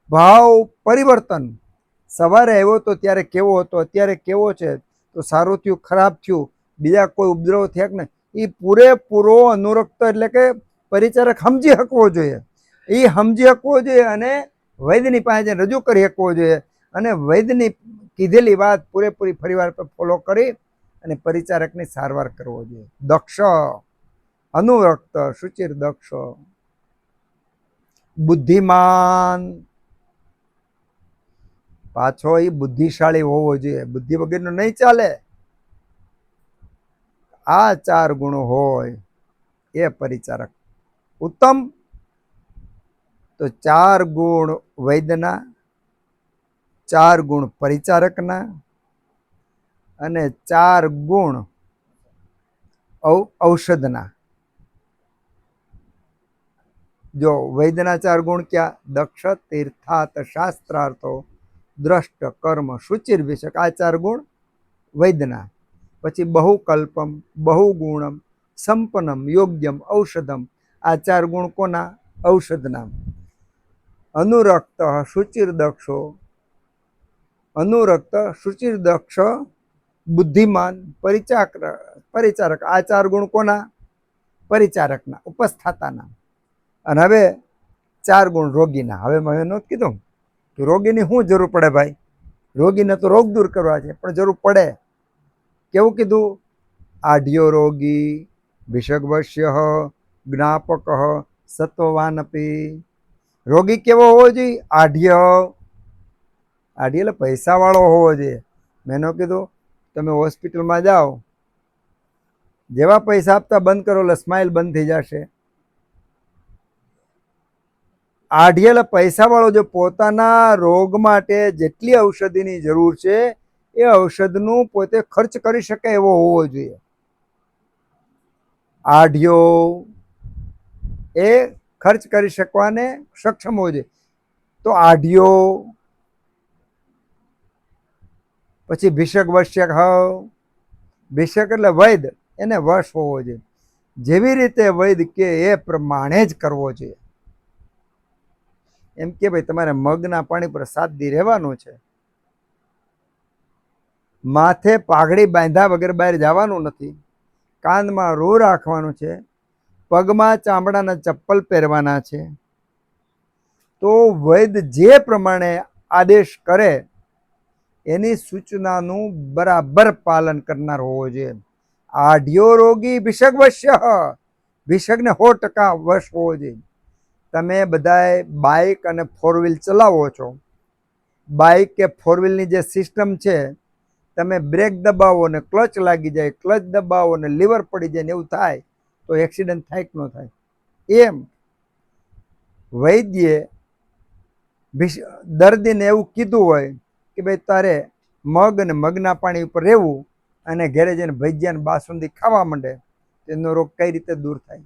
ભાવ પરિવર્તન, સવારે આવ્યો તો ત્યારે કેવો હતો, અત્યારે કેવો છે, તો સારું થયું ખરાબ થયું, બીજા કોઈ ઉપદ્રવ થયા કે નહીં, એ પૂરેપૂરો અનુરક્ત એટલે કે પરિચારક સમજી શકવો જોઈએ. એ સમજી શકવો જોઈએ અને વૈદ્યની પાસે રજૂ કરી શકવો જોઈએ અને વૈદ્યની કીધેલી વાત પૂરેપૂરી ફરીવાર પર ફોલો કરી અને પરિચારકની સારવાર કરવો જોઈએ. દક્ષ, અનુરક્ત, શુચિર, દક્ષ. બુદ્ધિમાન, પાછો એ બુદ્ધિશાળી હોવો જોઈએ, બુદ્ધિ વગરનો નહીં ચાલે. આ 4 ગુણો હોય એ પરિચારક ઉત્તમ. તો 4 ગુણ વૈદ્યના, 4 ગુણ પરિચારકના અને 4 ગુણ ઔષધના. જો વૈદ્યના 4 ગુણ ક્યાં? દક્ષ, તીર્થાત, શાસ્ત્રાર્થો, દ્રષ્ટ, કર્મ, શુચિર, વિષક. આ 4 ગુણ વૈદ્યના. પછી બહુકલ્પમ, બહુગુણમ, સંપન્નમ, યોગ્યમ, ઔષધમ. આ 4 ગુણ કોના? ઔષધના. અનુરક્ત, શુચિર, દક્ષો. અનુરક્ત, શુચિર, દક્ષ, બુદ્ધિમાન, પરિચારક. આ 4 ગુણ કોના? પરિચારકના, ઉપસ્થાતાના. અને હવે 4 ગુણ રોગીના. હવે મેં નહોતું કીધું કે રોગીની શું જરૂર પડે ભાઈ? રોગીને તો રોગ દૂર કરવા છે, પણ જરૂર પડે. કેવું કીધું? આઢ્યો રોગી, વિષગવશ્ય, જ્ઞાપક, સત્વવાનપી. રોગી કેવો હોવો જોઈએ? આઢ્ય. આઢ્ય એટલે પૈસાવાળો હોવો જોઈએ. મેં ન કીધું તમે હોસ્પિટલમાં જાઓ, જેવા પૈસા આપતા બંધ કરો એટલે સ્માઇલ બંધ થઈ જશે. આઢિયેલ પૈસાવાળો જો પોતાના રોગ માટે જેટલી ઔષધિની જરૂર છે એ ઔષધનું પોતે ખર્ચ કરી શકે એવો હોવો જોઈએ. આઢિયો એ ખર્ચ કરી શકવાને સક્ષમ હોવો જોઈએ. તો આઢિયો, પછી ભિષક વશ્યક ભિષક એટલે વૈદ, એને વશ હોવો જોઈએ. જેવી રીતે વૈદ કે એ પ્રમાણે જ કરવો જોઈએ. એમ કે ભાઈ તમારે મગના પાણી પર 7 દી રહેવાનું છે, માથે પાઘડી બાંધ્યા વગર બહાર જવાનું નથી, કાનમાં રૂ રાખવાનું છે, પગમાં ચામડાના ચપ્પલ પહેરવાના છે. તો વૈદ જે પ્રમાણે આદેશ કરે એની સૂચનાનું બરાબર પાલન કરનાર હોવો જોઈએ. આઢિયો રોગી ભિષક વશ્ય, ભિષકને 100% વશ હોવો જોઈએ. તમે બધાએ બાઇક અને 4 વ્હીલ ચલાવો છો, બાઇક કે 4 વ્હીલની જે સિસ્ટમ છે, તમે બ્રેક દબાવો ને ક્લચ લાગી જાય, ક્લચ દબાવો ને લીવર પડી જાય ને એવું થાય તો એક્સિડન્ટ થાય કે ન થાય? એમ વૈદ્યે દર્દીને એવું કીધું હોય કે ભાઈ તારે મગ અને મગના પાણી ઉપર રહેવું અને ઘરે જઈને ભજીયા બાસુંદી ખાવા માંડે, તેનો રોગ કઈ રીતે દૂર થાય?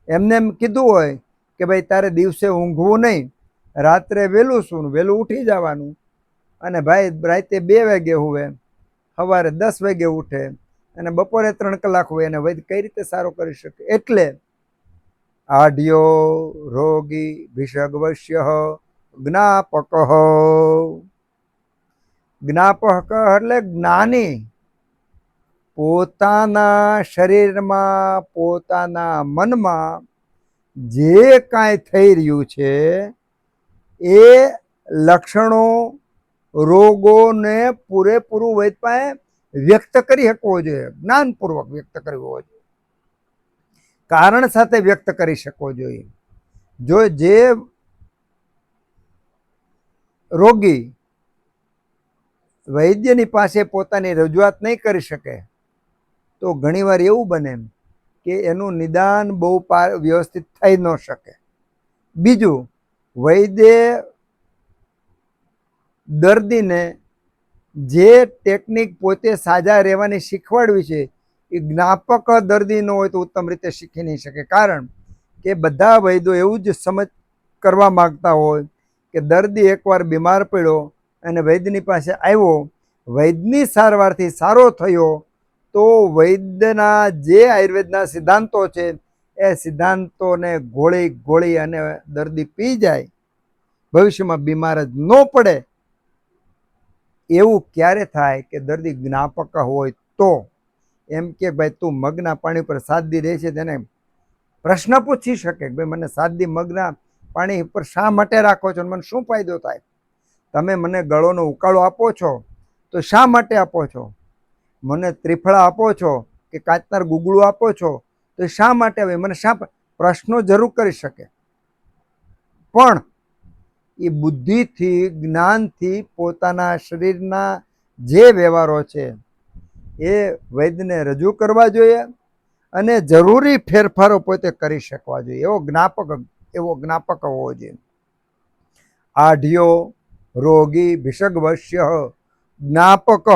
એમને એમ કીધું હોય કે ભાઈ તારે દિવસે ઊંઘવું નહીં, રાત્રે વહેલું સૂવું, વહેલું ઉઠી જવાનું, અને ભાઈ રાતે 2 વાગે હુવે, સવારે 10 વાગે ઉઠે અને બપોરે 3 કલાક હોય, એને વૈદ કઈ રીતે સારો કરી શકે? એટલે આઢિયો રોગી ભિષક વશ્ય જ્ઞાપક, જ્ઞાપક એટલે જ્ઞાની. પોતાના શરીરમાં, પોતાના મનમાં જે કાંઈ થઈ રહ્યું છે એ લક્ષણો, રોગોને પૂરેપૂરું વૈદ પાસે વ્યક્ત કરી શકવો જોઈએ, જ્ઞાનપૂર્વક વ્યક્ત કરવો જોઈએ, કારણ સાથે વ્યક્ત કરી શકવો જોઈએ. જો જે રોગી વૈદ્યની પાસે પોતાની રજૂઆત નહીં કરી શકે તો ઘણીવાર એવું બને કે એનું નિદાન બહુ વ્યવસ્થિત થઈ ન શકે. બીજું, વૈદ્ય દર્દીને જે ટેકનિક પોતે સાજા રહેવાની શીખવાડવી છે એ જ્ઞાપક દર્દી ન હોય તો ઉત્તમ રીતે શીખી નહીં શકે. કારણ કે બધા વૈદ્યો એવું જ સમજ કરવા માગતા હોય કે દર્દી એકવાર બીમાર પડ્યો અને વૈદ્યની પાસે આવ્યો, વૈદ્યની સારવારથી સારો થયો તો વૈદ્યના જે આયુર્વેદના સિદ્ધાંતો છે એ સિદ્ધાંતોને ગોળી અને દર્દી પી જાય, ભવિષ્યમાં બીમાર જ ન પડે. એવું ક્યારે થાય કે દર્દી જ્ઞાપક હોય તો. એમ કે ભાઈ તું મગના પાણી પર 7 દી રહે છે, તેને પ્રશ્ન પૂછી શકે કે ભાઈ મને 7 દી મગના પાણી પર શા માટે રાખો છો, મને શું ફાયદો થાય? તમે મને ગળોનો ઉકાળો આપો છો તો શા માટે આપો છો? મને ત્રિફળા આપો છો કે કાચનાર ગુગળું આપો છો તો શા માટે આવે? મને શા પ્રશ્નો જરૂર કરી શકે, પણ એ બુદ્ધિથી, જ્ઞાનથી પોતાના શરીરના જે વ્યવહારો છે એ વૈદ્યને રજૂ કરવા જોઈએ અને જરૂરી ફેરફારો પોતે કરી શકવા જોઈએ. એવો જ્ઞાપક હોવો જોઈએ. આઢિયો રોગી ભિષક વશ્ય જ્ઞાપક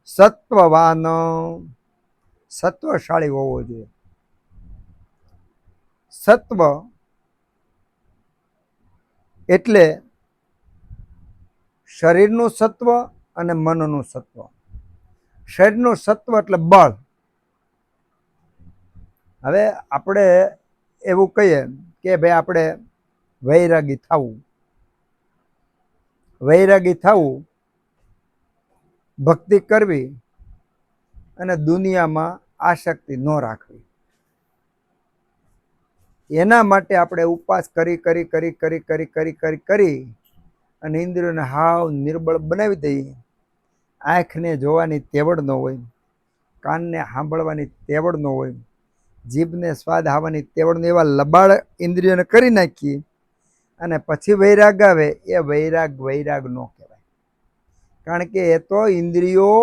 સત્વવાન, સત્વશાળી હોવો જોઈએ. સત્વ એટલે શરીરનું સત્વ અને મનનું સત્વ. શરીરનું સત્વ એટલે બળ. હવે આપણે એવું કહીએ કે ભાઈ આપણે વૈરાગી થવું, ભક્તિ કરવી અને દુનિયામાં આસક્તિ ન રાખવી. એના માટે આપણે ઉપવાસ કરી અને ઇન્દ્રિયોને હાવ નિર્બળ બનાવી દઈએ. આંખને જોવાની તેવડ ન હોય, કાનને સાંભળવાની તેવડ ન હોય, જીભને સ્વાદ આવવાની તેવડ ન, એવા લબાડ ઇન્દ્રિયોને કરી નાખીએ અને પછી વૈરાગ આવે, એ વૈરાગ ન કહેવાય. કારણ કે એ તો ઇન્દ્રિયો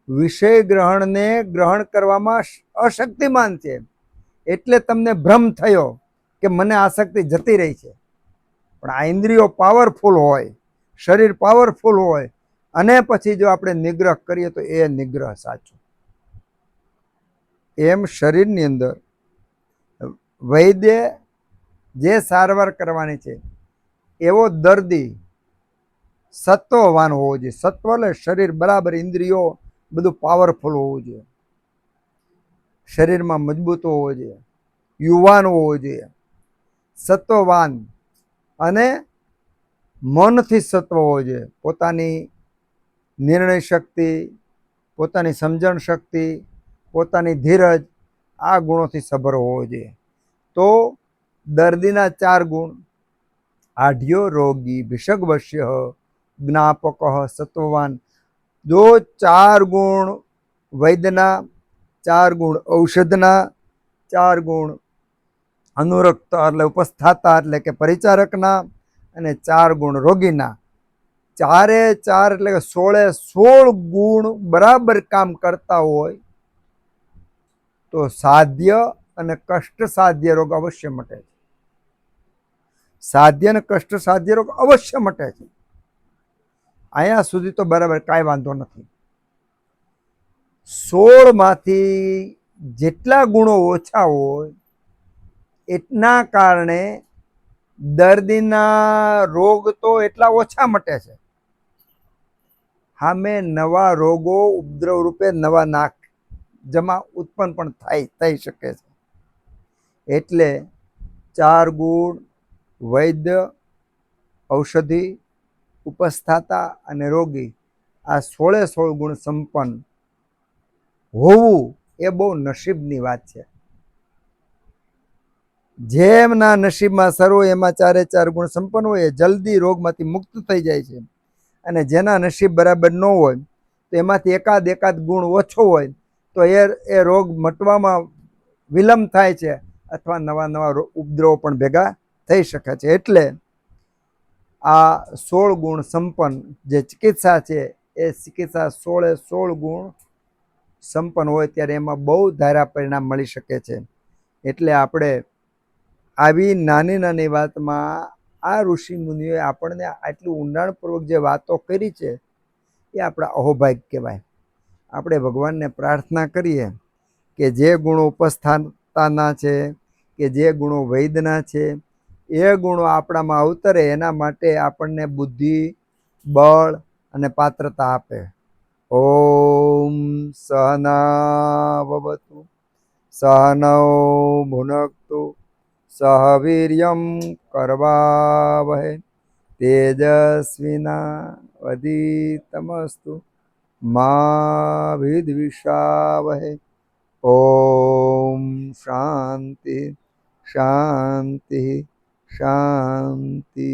વિષય ગ્રહણ કરવામાં અશક્તિમાન છે. એટલે તમને ભ્રમ થયો કે મને આસક્તિ જતી રહી છે. પણ આ ઇન્દ્રિયો પાવરફુલ હોય, શરીર પાવરફુલ હોય અને પછી જો આપણે નિગ્રહ કરીએ તો એ નિગ્રહ સાચો. એમ શરીરની અંદર વૈદ્ય જે સારવાર કરવાની છે એવો દર્દી સત્વવાન હોવો જોઈએ. સત્વ એટલે શરીર બરાબર, ઇન્દ્રિયો બધું પાવરફુલ હોવું જોઈએ, શરીરમાં મજબૂત હોવો જોઈએ, યુવાન હોવો જોઈએ, સત્વવાન અને મનથી સત્વ હોવો જોઈએ. પોતાની નિર્ણય શક્તિ, પોતાની સમજણ શક્તિ, પોતાની ધીરજ, આ ગુણોથી સભર હોવો જોઈએ. તો દર્દીના 4 ગુણ: આઢ્યો રોગી ભિષગવશ્ય જ્ઞાપક સત્વવાન. જો 4 ગુણ વૈદ્યના, 4 ગુણ ઔષધના, 4 ગુણ અનુરક્ત એટલે ઉપસ્થાતા એટલે કે પરિચારકના, અને 4 ગુણ રોગીના, 4 એટલે કે 16 ગુણ બરાબર કામ કરતા હોય તો સાધ્ય અને કષ્ટ સાધ્ય રોગ અવશ્ય મટે છે. સાધ્ય અને કષ્ટ સાધ્ય રોગ અવશ્ય મટે છે. અહીંયા સુધી તો બરાબર, કાંઈ વાંધો નથી. 16 માંથી જેટલા ગુણો ઓછા હોય એટલા કારણે દર્દીના રોગ તો એટલા ઓછા મટે છે. સામે નવા રોગો ઉપદ્રવ રૂપે નવા નાક જમા ઉત્પન્ન પણ થઈ શકે છે. એટલે 4 ગુણ વૈદ્ય, ઔષધિ, ઉપસ્થાતા અને રોગી, આ 16 ગુણ સંપન્ન હોવું એ બહુ નસીબની વાત છે. જેમના નસીબમાં સર્વ એમાં 4 ગુણ સંપન્ન હોય એ જલ્દી રોગમાંથી મુક્ત થઈ જાય છે. અને જેના નસીબ બરાબર ન હોય તો એમાંથી એકાદ ગુણ ઓછો હોય તો એ રોગ મટવામાં વિલંબ થાય છે, અથવા નવા ઉપદ્રવો પણ ભેગા થઈ શકે છે. એટલે આ 16 ગુણ સંપન્ન જે ચિકિત્સા છે એ ચિકિત્સા 16 ગુણ સંપન્ન હોય ત્યારે એમાં બહુ ધારા પરિણામ મળી શકે છે. એટલે આપણે આવી નાની વાતમાં આ ઋષિ મુનિઓએ આપણને આટલું ઊંડાણપૂર્વક જે વાતો કરી છે એ આપણા અહોભાગ્ય કહેવાય. આપણે ભગવાનને પ્રાર્થના કરીએ કે જે ગુણો ઉપસ્થાતાના છે, કે જે ગુણો વૈદના છે, એ ગુણો આપણામાં અવતરે એના માટે આપણને બુદ્ધિ, બળ અને પાત્રતા આપે. ઓમ સહના ભવતુ સહનૌ ભુનક્તુ સહ વીર્યમ કરવાવહે તેજસ્વિનાવધીતમસ્તુ મા વિદ્વિષાવહે. ઓમ શાંતિ શાંતિ શાંતિ.